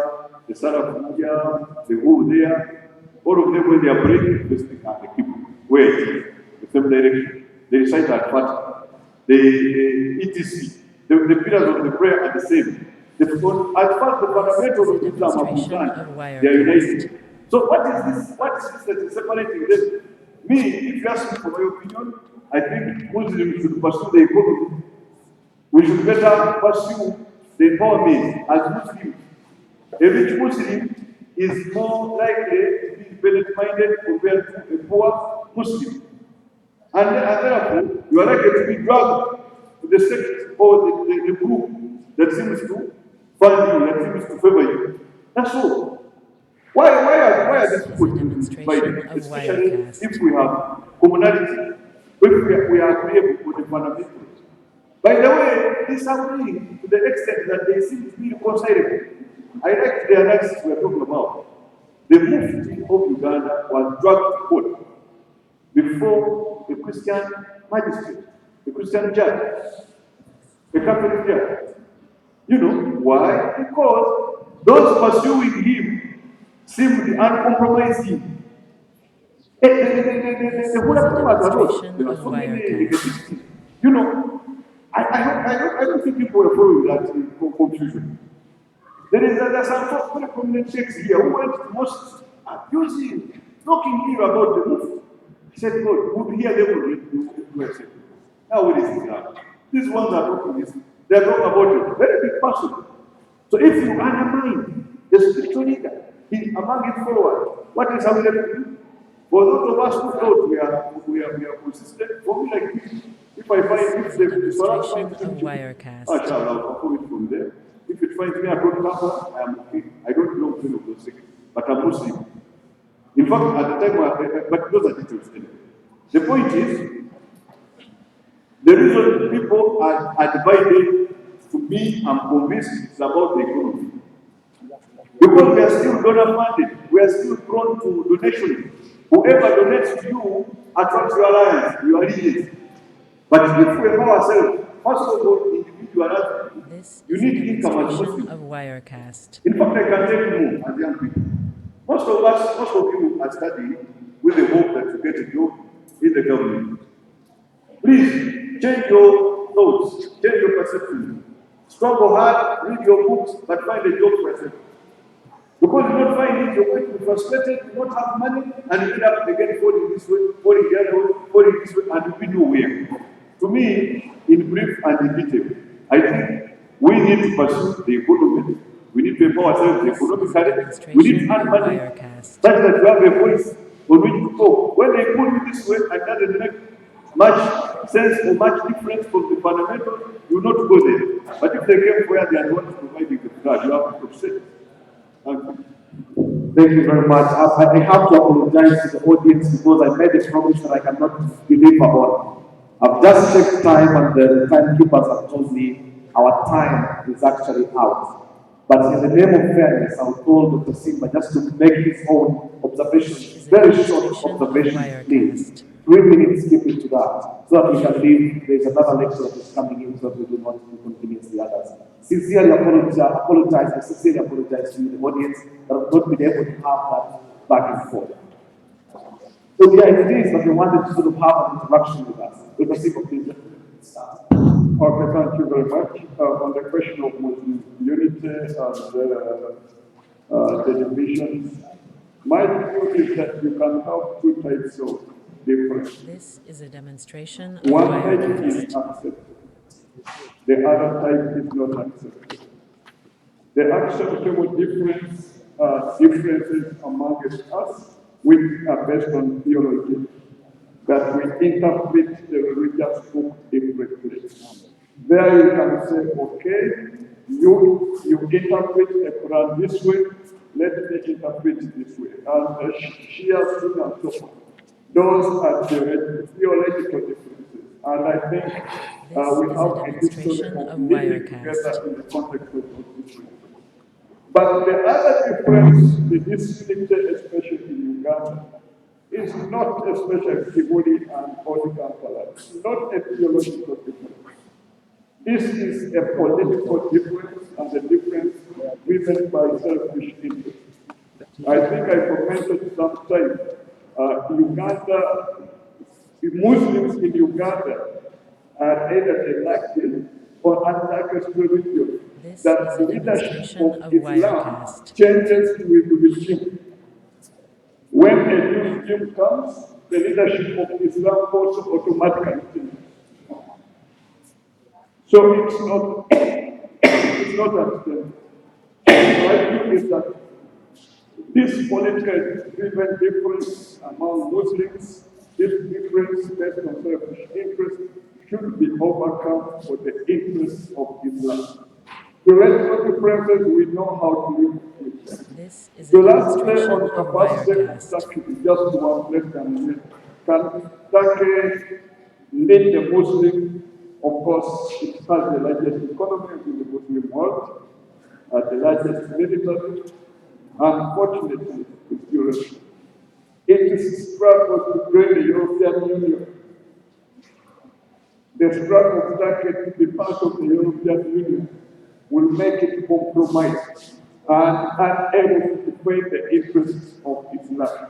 the Salaf here, the Wu there, all of them when they are praying, they speak at the people. Where it is, the same direction. They recite at Fatih, the etc. The pillars of the prayer are the same. As far as the fundamentals of Islam are concerned, they are united. So what is this that is separating them? Me, if you ask me for my opinion, I think Muslims should pursue the economy. We should better pursue the empowerment as Muslims. A rich Muslim is more likely to be independent-minded compared to a poor Muslim. And therefore, you are likely to be dragged to the sect or the group that seems to fund you, that seems to favor you. That's all. Why are these people divided? Especially if we have commonality, if we are agreeable with the fundamentals. By the way, disagree to the extent that they seem to be reconcilable. I like the analysis we are talking about. The Mufti of Uganda was dragged to court before a Christian magistrate, a Christian judge, a Catholic judge. You know why? Because those pursuing him seemed uncompromising. Demonstration of Wirecast. You know, I don't think people were following that confusion. There are some very prominent sheikhs here who went to mosques abusing, talking here about the Mufti. He said, God, would hear them will accept it. Now what is Islam? These ones are talking this. They are talking about a very big person. So if you undermine the spiritual leader among his followers, what is happening to you? For those of us who thought we are consistent, for me like this, if I find if the Salah finds Demonstration of Wirecast. I'll call it from there. If it finds me at Road Kappa, I am okay. I don't belong to any of those sects, but I'm Muslim. In fact, at the time, but those are details anyway. The point is, the reason people are divided, to me, I'm convinced it's about the economy. Because we are still donor funded, we are still prone to donation. Whoever donates to you attracts your alliance, your allegiance. But if we have ourselves, first of all, individualism, This you is a need income as demonstration Muslim. of Wirecast. In fact, I can tell you more as young people. Most of you are studying with the hope that you get a job in the government. Please change your thoughts, change your perception. Struggle hard, read your books, but find a job for yourself. Because you don't find it, you're going to be frustrated, you don't have money, and you end up again falling this way, falling the other way, falling this way, and you'll be nowhere. To me, in brief and in detail, I think we need to pursue the economy. We need to empower ourselves economically. We need to earn money such that you have a voice on which to talk. When they put you this way and doesn't make much sense or much difference from the fundamentals, you will not go there. But if they came where they are not providing the flood, you have to upset. Thank you very much. I have to apologize to the audience because I made a promise that I cannot deliver on. I've just checked time and the timekeepers have told me our time is actually out. But in the name of fairness, I will call Dr. SIIMBA just to make his own observations, very short observations, please. 3 minutes, keep it to that, so that we can leave. There's another lecture that is coming in, so that we do not inconvenience the others. Sincerely apologize, I sincerely apologize to the audience that have not been able to have that back and forth. So the idea is that we wanted to sort of have an interaction with us. Dr. SIIMBA, please. Okay, thank you very much. On the question of Muslim unity and the divisions, my view is that you can have two types of difference. This is a demonstration of One type is Wirecast. accepted, the other type is not accepted. The acceptable differences amongst us, which are based on theology, that we interpret the religious book differently. There you can say, okay, you interpret the Quran this way, let me interpret it this way. And Shia, Sunni, and so on. Those are theological differences. And I think we have a history of living together in the context of those differences. But the other difference, the disunity, especially in Uganda, is not especially Kibuli and Kampala. It's not a theological difference. This is a political difference and a difference driven by selfish interest. I think I commented sometime, Muslims in Uganda are either elected or unlike religion. That the leadership of Islam changes with the regime. When a new regime comes, the leadership of Islam also automatically changes. So it's not accidental. My view is that this politically driven difference among Muslims, this difference based on selfish interest, should be overcome for the interests of Islam. The rest of the differences we know how to live with them. This is The a last day demonstration on of capacity Wirecast. just one less than a minute. Can Turkey lead the Muslim? Of course, it has the largest economy in the Muslim world, the largest military. Unfortunately, it's Europe. It is struggle to join the European Union. The struggle of Turkey to be part of the European Union will make it compromised and unable to defend the interests of Islam.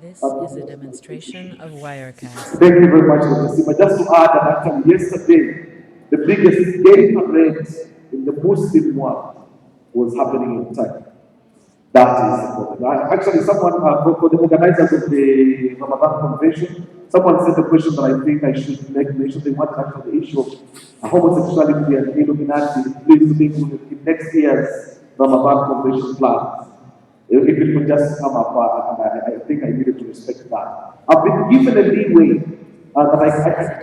This is a demonstration of Wirecast. Thank you very much, Dr. SIIMBA. Just to add that actually yesterday, the biggest gay parade in the Muslim world was happening in Turkey. That is the problem. Actually, someone, for the organizers of the RAMATHAN Convention, someone sent a question that I think I should make mention. They wanted actually the issue of homosexuality and Illuminati please to be included in next year's RAMATHAN Convention plans. If it could just come up, and I think I needed to respect that. I've been given a leeway that I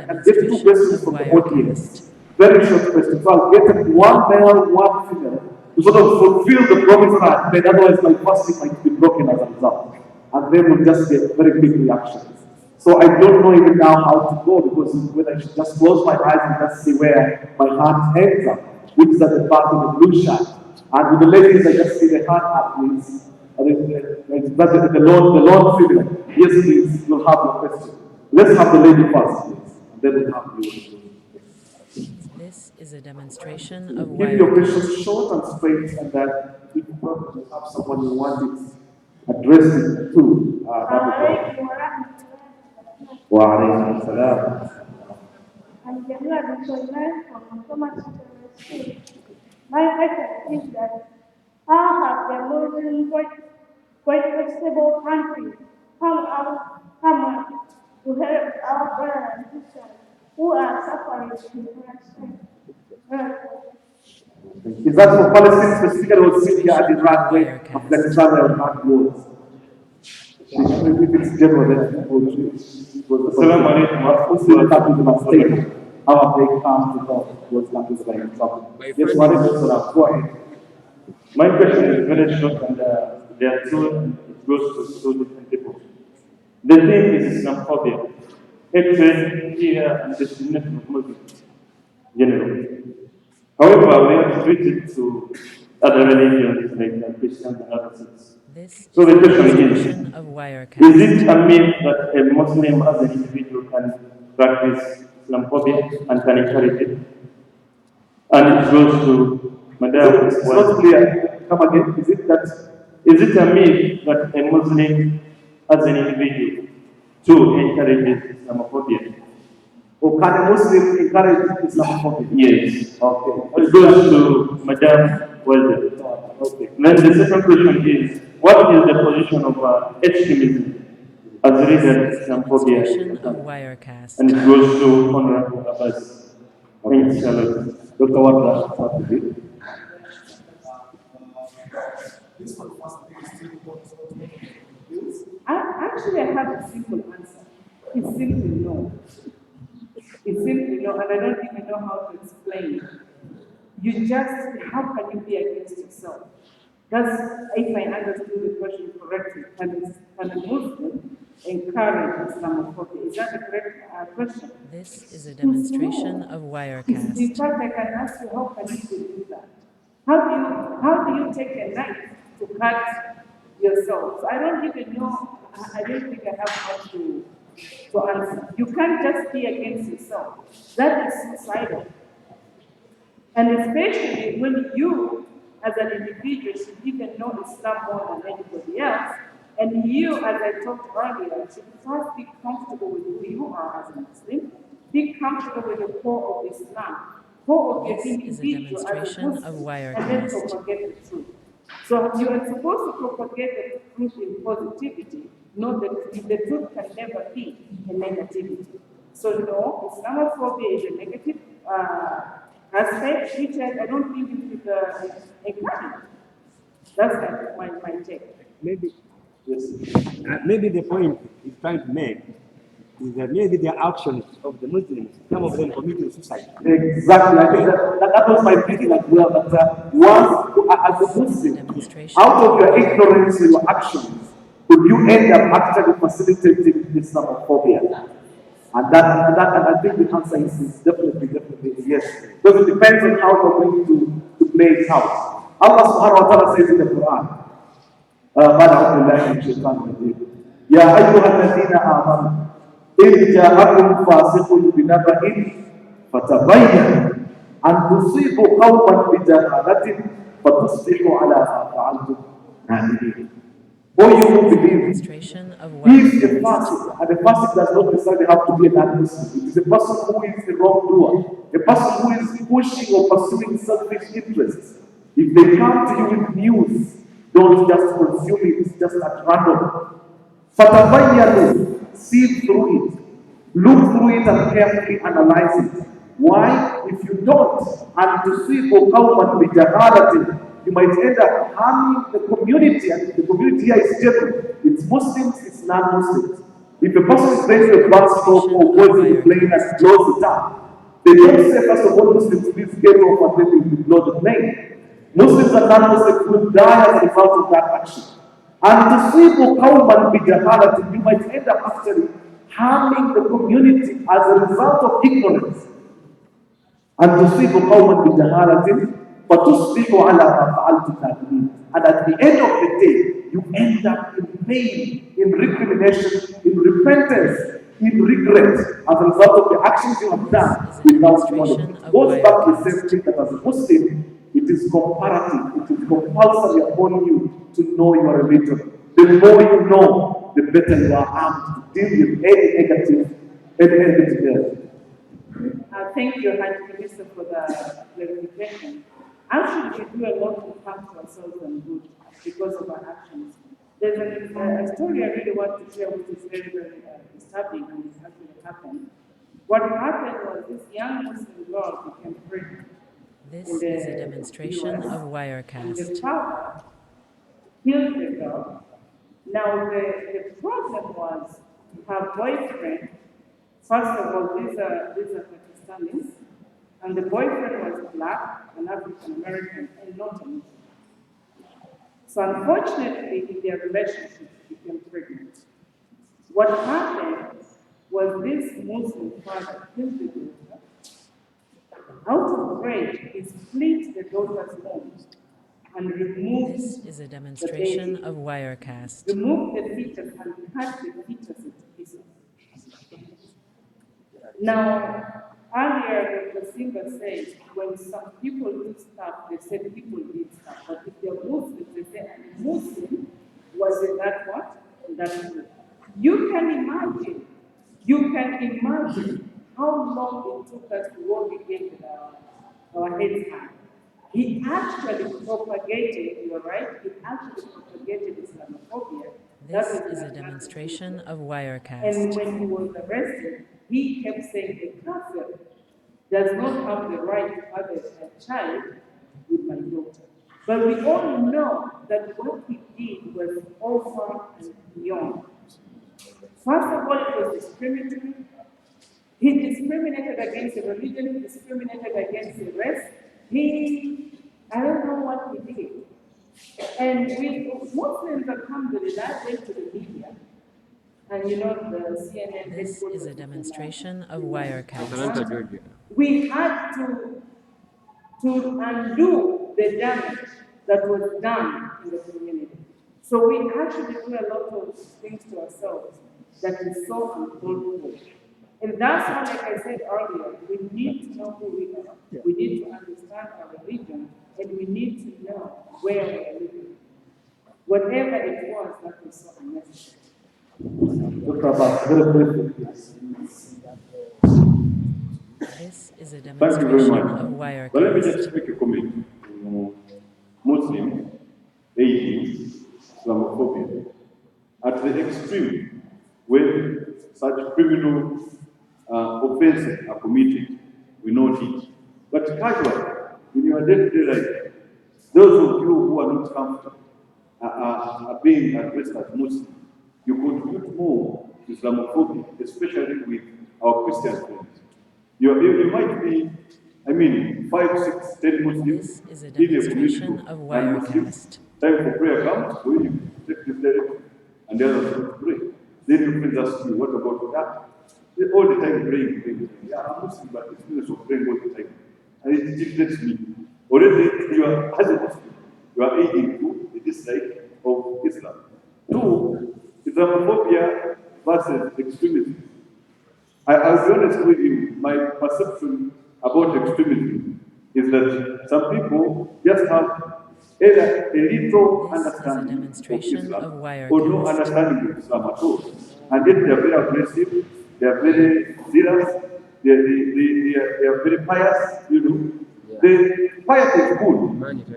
can get two questions from the audience. Very short questions. So I'll get one male, one female, to sort of fulfill the promise that I made. Otherwise, my fasting might be broken as a result. And then we'll just get very quick reactions. So I don't know even now how to go, because whether I should just close my eyes and just see where my hand ends up, which is at the back of the blue shirt. And with the ladies, I just see the hand up, please. The Lord female. Yes, please, you'll have your question. Let's have the lady first, please. And then we'll have you. This is a demonstration of Keep your Wirecast. questions short and straight, and that if you probably have someone you want it addressed it to, that would be Wa alaykum salam. I'm January Sulaiman from Thomas School. My question is that how have the Muslim quite flexible countries come to help our brothers and sisters who are suffering in Palestine? Is that for Palestine specifically, or Syria and Iraq, where Afghanistan and Iraq wars? If it's general, then it was the Assalamu alaikum. Muslim countries must take how have they come to God towards countries like trouble. Yes, go ahead. My question is very short, and there are two, it goes to two different people. The thing is Islamophobia, hatred, fear, and discrimination of Muslims generally. However, we have to treat it to other religions like Christians and other sects. This So is the a question demonstration is of Wirecast. it a myth that a Muslim as an individual can practice Islamophobia and can encourage it? And it goes to Madam. It's not clear. Come again. Is it a myth that a Muslim as an individual too encourages Islamophobia? Or can a Muslim encourage Islamophobia? Yes. Okay. It goes to Madam WARDAH. Okay. Then the second question is, what is the position of extremism as a reason Islamophobia? Demonstration of Wirecast. And it goes to Honorable Abbas. Thank you, Shalom. Dr. WARDAH, what is it? Actually, I have a simple answer. It's simply no. It's simply no, and I don't even know how to explain. You just, how can you be against yourself? That's, if I understood the question correctly, can a Muslim encourage Islamophobia? Is that the correct question? This is a demonstration of In Wirecast. fact, I can ask you, how can you do that? How do you take a knife to cut yourself? So I don't even know, I don't think I have much to answer. You can't just be against yourself. That is suicidal. And especially when you, as an individual, should even know Islam more than anybody else, and you, as I talked earlier, should first be comfortable with who you are as a Muslim, be comfortable with the core of Islam, core of your This is a individual as a demonstration Muslim, of and then Wirecast. propagate the truth. So you are supposed to propagate the truth in positivity. Know that the truth can never be a negativity. So no, Islamophobia is a negative aspect, which I don't think you should encourage. That's my take. Maybe, maybe the point he's trying to make is that maybe the actions of the Muslims, some of them committing suicide. Exactly. I think that was my thinking as well. That once, as a Muslim, out of your ignorance and your actions, could you end up actually facilitating Islamophobia? And I think the answer is definitely yes. Because it depends on how you're going to play it out. Allah subhanahu wa ta'ala says in the Quran, بعد أعوذ بالله من الشيطان الرجيم يا أيها الذين آمنوا إن جاءكم فاسق بنبأ فتبينوا أن تصيبوا قوما بجهالة فتصبحوا على ما فعلتم نادمين. Or you who believe, Demonstration of he is a Wirecast. fasik, and a fasik does not necessarily have to be an adversary. It is a person who is a wrongdoer, a person who is pushing or pursuing selfish interests. If they come to you with news, don't just consume it just at random. Fatabayyanu, see through it, look through it and carefully analyze it. Why? If you don't, and to see qawman bijahalatin, you might end up harming the community, and the community here is general. It's Muslims, it's non-Muslims. If a person is going to a bus stop or goes to the plane and blows it up, they don't say, first of all, Muslims, please get off and then you blow the plane. Muslims and non-Muslims will die as a result of that action. And to see qawman bijahalatin, you might end up actually harming the community as a result of ignorance. And تصيب قوما بجهالة فتصبحوا على ما فعلتم نادمين. And at the end of the day, you end up in pain, in recrimination, in repentance, in regret as a result of the actions you have done without knowledge. It goes back to the same thing that as a Muslim, it is comparative, it is compulsory upon you to know your religion. The more you know, the better you are armed to deal with any negative, any negative. Thank you, Hajj Minister, for the clarification. Actually, we do a lot to come to ourselves and good because of our actions. There's a story I really want to share, which is very, very disturbing, and it actually happened. What happened was this young Muslim girl became pregnant. This is a demonstration US, of and the Wirecast. father killed the girl. Now, the problem was her boyfriend. First of all, these are Pakistanis, and the boyfriend was black, an African American, and not a Muslim. So unfortunately, in their relationship, she became pregnant. What happened was this Muslim father killed the daughter. Out of rage, he split the daughter's womb and removed This is a the demonstration baby, of Wirecast. removed the fetus and cut the fetus into pieces. Now, earlier, Dr. SIIMBA said when some people do stuff, they said people did stuff. But if they're Muslims, they say, and a Muslim was in that what? In that group. You can imagine how long it took us to walk again with our heads high. He actually propagated, you're right, he actually propagated Islamophobia. This That was is a an demonstration of And Wirecast. when he was arrested, he kept saying, the kafir does not have the right to have a child with my daughter. But we all know that what he did was over and beyond. First of all, it was discriminatory. He discriminated against the religion, he discriminated against the race. I don't know what he did. And Muslims alhamdulillah went to the media, and you know the CNN This is a demonstration of Wirecast. Atlanta, Georgia. We had to undo the damage that was done in the community. So we actually do a lot of things to ourselves that is so uncalled for. And that's why, like I said earlier, we need to know who we are. We need to understand our religion, and we need to know where we are living. Whatever it was, that was so unnecessary. Dr. Abbas, very briefly, please. This is a Thank you very demonstration much. of But let me just Wirecast. make a comment. Muslim, atheist, Islamophobia, at the extreme, when such criminal offenses are committed, we note it. But casually, in your day-to-day life, those of you who are not comfortable are being addressed as Muslims, you contribute more to Islamophobia, especially with our Christian friends. You might be, 5, 6, 10 Muslims This is a in a demonstration community, of and Muslims, Wirecast. time for prayer comes, so you take this direction, and the others don't pray. Then your friends ask you, what about that? They all the time praying. Yeah, I'm Muslim, but it's business of praying all the time. And it irritates me. Already, as a Muslim, you are aiding to the dislike of Islam. 2, Islamophobia versus extremism. I'll be honest with you, my perception about extremism is that some people just have either a little This is a understanding of demonstration Islam of or no Wirecast. understanding of Islam at all. And yet they are very aggressive, they are very zealous, they are very pious, you know. The piety is good,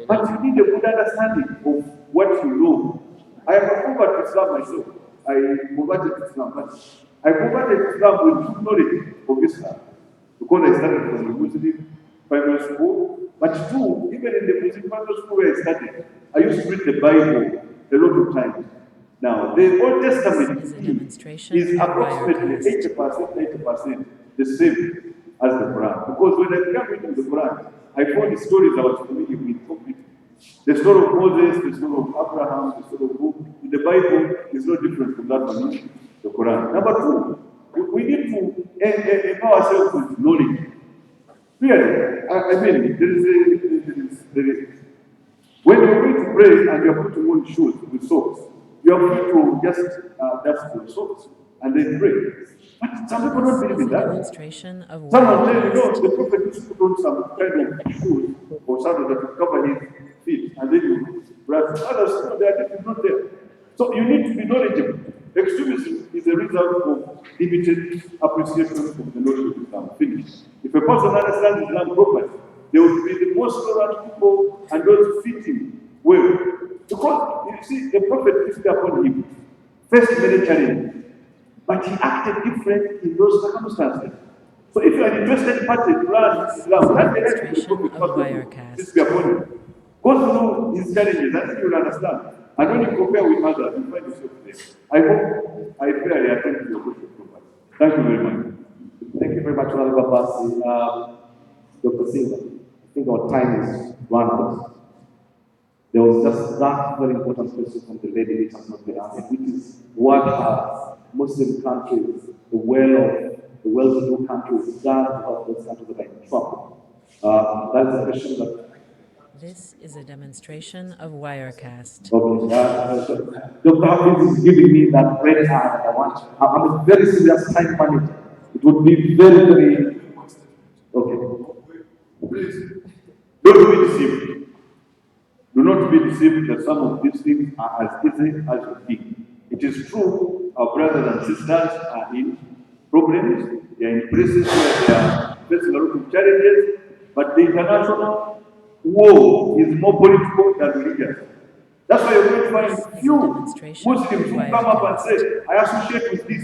but you need a good understanding of what you know. I am a convert to Islam myself. I converted to Islam, but I converted to Islam with good knowledge of Islam because I started from the Muslim primary school. But 2, even in the Muslim primary school where I studied, I used to read the Bible a lot of times. Now, the Old Testament This is a demonstration is of approximately Wirecast. 80% the same as the Quran. Because when I began reading the Quran, I found the stories I was familiar with completely. The story of Moses, the story of Abraham, the story of Job in the Bible is no different from that one in the Quran. Number 2, we need to empower ourselves with knowledge. Really, when you're going to pray and you're putting on shoes with socks, you're free to just dust your socks and then pray. But some people don't believe This in is a that. demonstration of Someone said, Wirecast. the prophet used to put on some kind of shoes or something that will cover his feet, and then you brush. Others, no, they are not there. So you need to be knowledgeable. Extremism is a result of limited appreciation of the knowledge of Islam. Finish. If a person understands Islam properly, they will be the most tolerant people and those fitting well. Because you see, the prophet peace be upon him faced many challenges, but he acted different in those circumstances. So if you are interested party to learn Islam, that's the right to the prophet peace be upon him. Go through his challenges, and you will understand. And when you compare with others, you find yourself there. I hope I fairly attend to your question properly. Thank you very much. Thank you very much, Honorable Abbas. Dr. SIIMBA, I think our time is run out. There was just that very important question from the lady which has not been answered, which is what are Muslim countries, the well-to-do countries, done to help those countries that are in trouble? That is a question that. This is a demonstration of Wirecast. Okay, Dr. Hafiz is giving me that red card. I'm a very serious time manager. It would be very, very. Okay. Please, don't be deceived. Do not be deceived that some of these things are as easy as you think. It is true, our brothers and sisters are in problems, they are in places where they are facing a lot of challenges, but the international war is more political than religious. That's why you're going to find few Muslims who come up and say, I associate with this.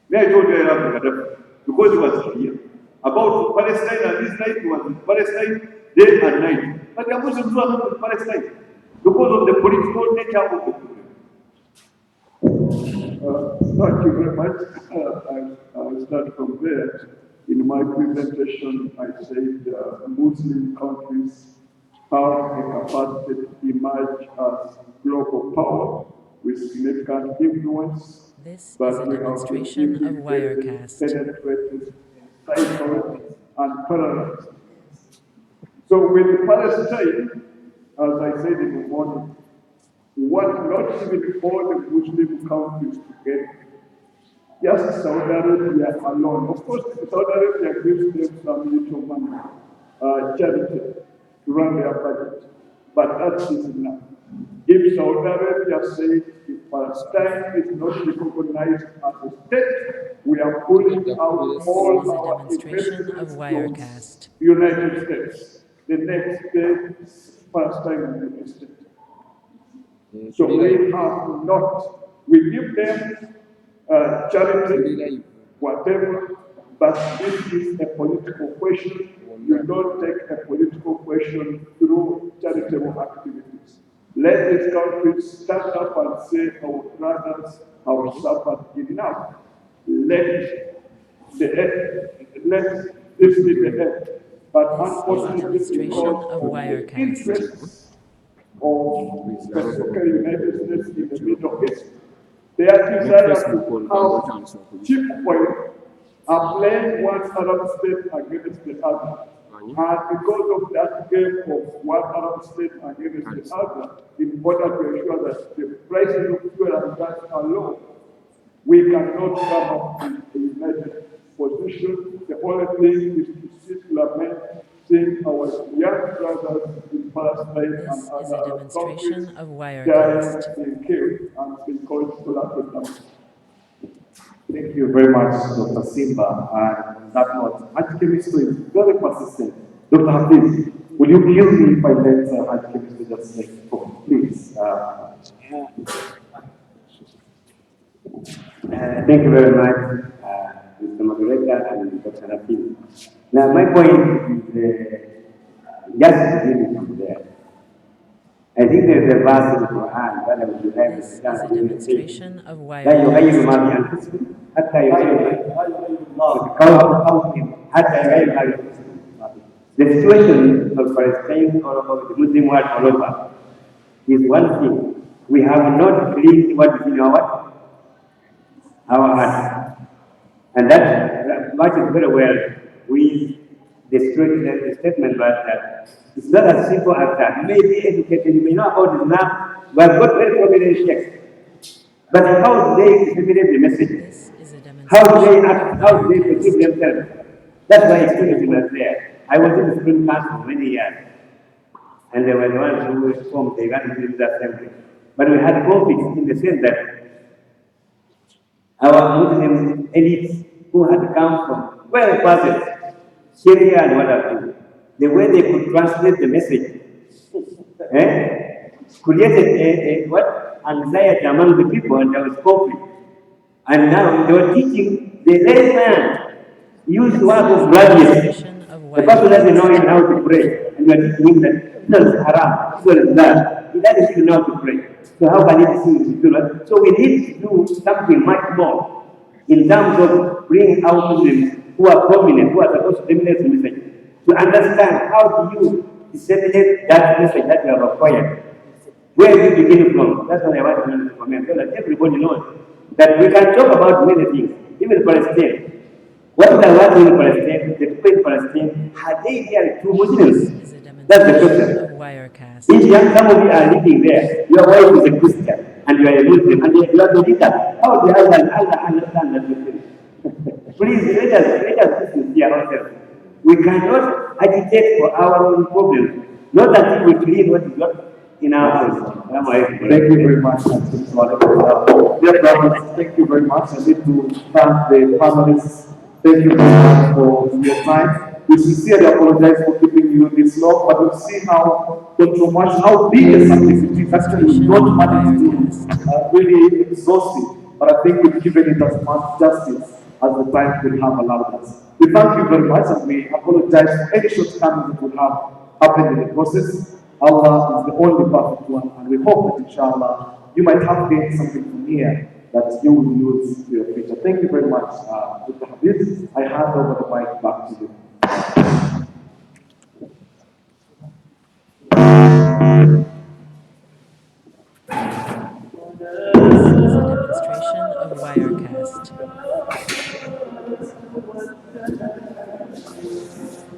May I told you I love Gaddafi because he was here. About Palestine and Israel, he was in Palestine day and night. But the Muslims who are not in Palestine because of the political nature of the problem. Thank you very much. I'll start from there. In my presentation, I said Muslim countries have a capacity to emerge as global power with significant influence. This but is a demonstration of Wirecast. Penetrated psychology and tolerance. So with Palestine, as I said in the morning, what not even all the Muslim countries together, just Saudi Arabia alone. Of course, Saudi Arabia gives them some little money, charity, to run their budget. But that is enough. If Saudi Arabia says if Palestine is not recognized as a state, we are pulling out This all is a our demonstration of investments Wirecast. from United States. The next day, Palestine will be a state. So we have not, we give them charity, whatever, but this is a political question. You don't take a political question through charitable activities. Let these countries stand up and say, our brothers have suffered enough. Let this be the end. But unfortunately, because of the interests of specifically United States in the Middle East, their desire to have cheap oil are playing one Arab state against the other. And because of that game of one Arab state against the other, in order to ensure that the prices of fuel and gas are low, we cannot come up with a united position. The only thing is to sit lament, seeing our young brothers in Palestine and other countries dying in killed and being called collateral. Thank you very much, Dr. SIIMBA. And on that note, Hajj chemistry is very persistent. Dr. Hafiz, will you kill me if I let Hajj chemistry just make talk, please? Thank you very much, Mr. Moderator and Dr. Hafiz. Now, my point is just beginning from there. I think there is a verse in the Quran that I would like to This is a demonstration of لا يغير ما بأنفسهم حتى يغير حتى يغير ما بأنفسهم. The situation of Palestine or of the Muslim world all over is one thing. We have not cleaned what is in our heart. And that much is very well with the statement that it's not as simple as that. You may be educated, you may know about Islam, we have got very prominent sheikhs. But how do they disseminate the message? How do they act? How do they perceive themselves? That's why extremism was there. I was in the Supreme Council for many years. And they were the ones who formed the Uganda Assembly. But we had conflicts in the sense that our Muslim elites who had come from well-passed Syria and what have you, the way they could translate the message created anxiety among the people, and there was conflict. And now they were teaching the layman use the word of graduates. The person doesn't know even how to pray, and you are teaching him that this is haram, this is that. He doesn't even know how to pray. So how can he distinguish the children? So we need to do something much more in terms of bringing out Muslims who are prominent, who are supposed to disseminate the message, to understand how do you disseminate that message that you have acquired. Where do you begin from? That's what I want to know from you, so that everybody knows that we can talk about many things, even Palestine. What is the world in Palestine? The people in Palestine, are they really true Muslims? Is a That's the demonstration of question. Wirecast. India, some of you are living there. Your wife is a Christian, and you are a Muslim, and you are the leader. How do Allah understand that Muslim? Please let us be sincere ourselves. We cannot agitate for our own problems, not until we clean what is not in our house. Thank you very much, dear brothers, thank you very much. I need to thank the panelists. Thank you very much for your time. We sincerely apologize for keeping you this long, but we'll see how controversial, how big a subject it is. Actually, we not manage to really exhaust it, but I think we've given it as much justice as the time could have allowed us. We thank you very much, and we apologize for any shortcomings that would have happened in the process. Allah is the only perfect one, and we hope that inshallah you might have gained something from here that you will use in your future. Thank you very much, Dr. Habib. I hand over the mic back to you.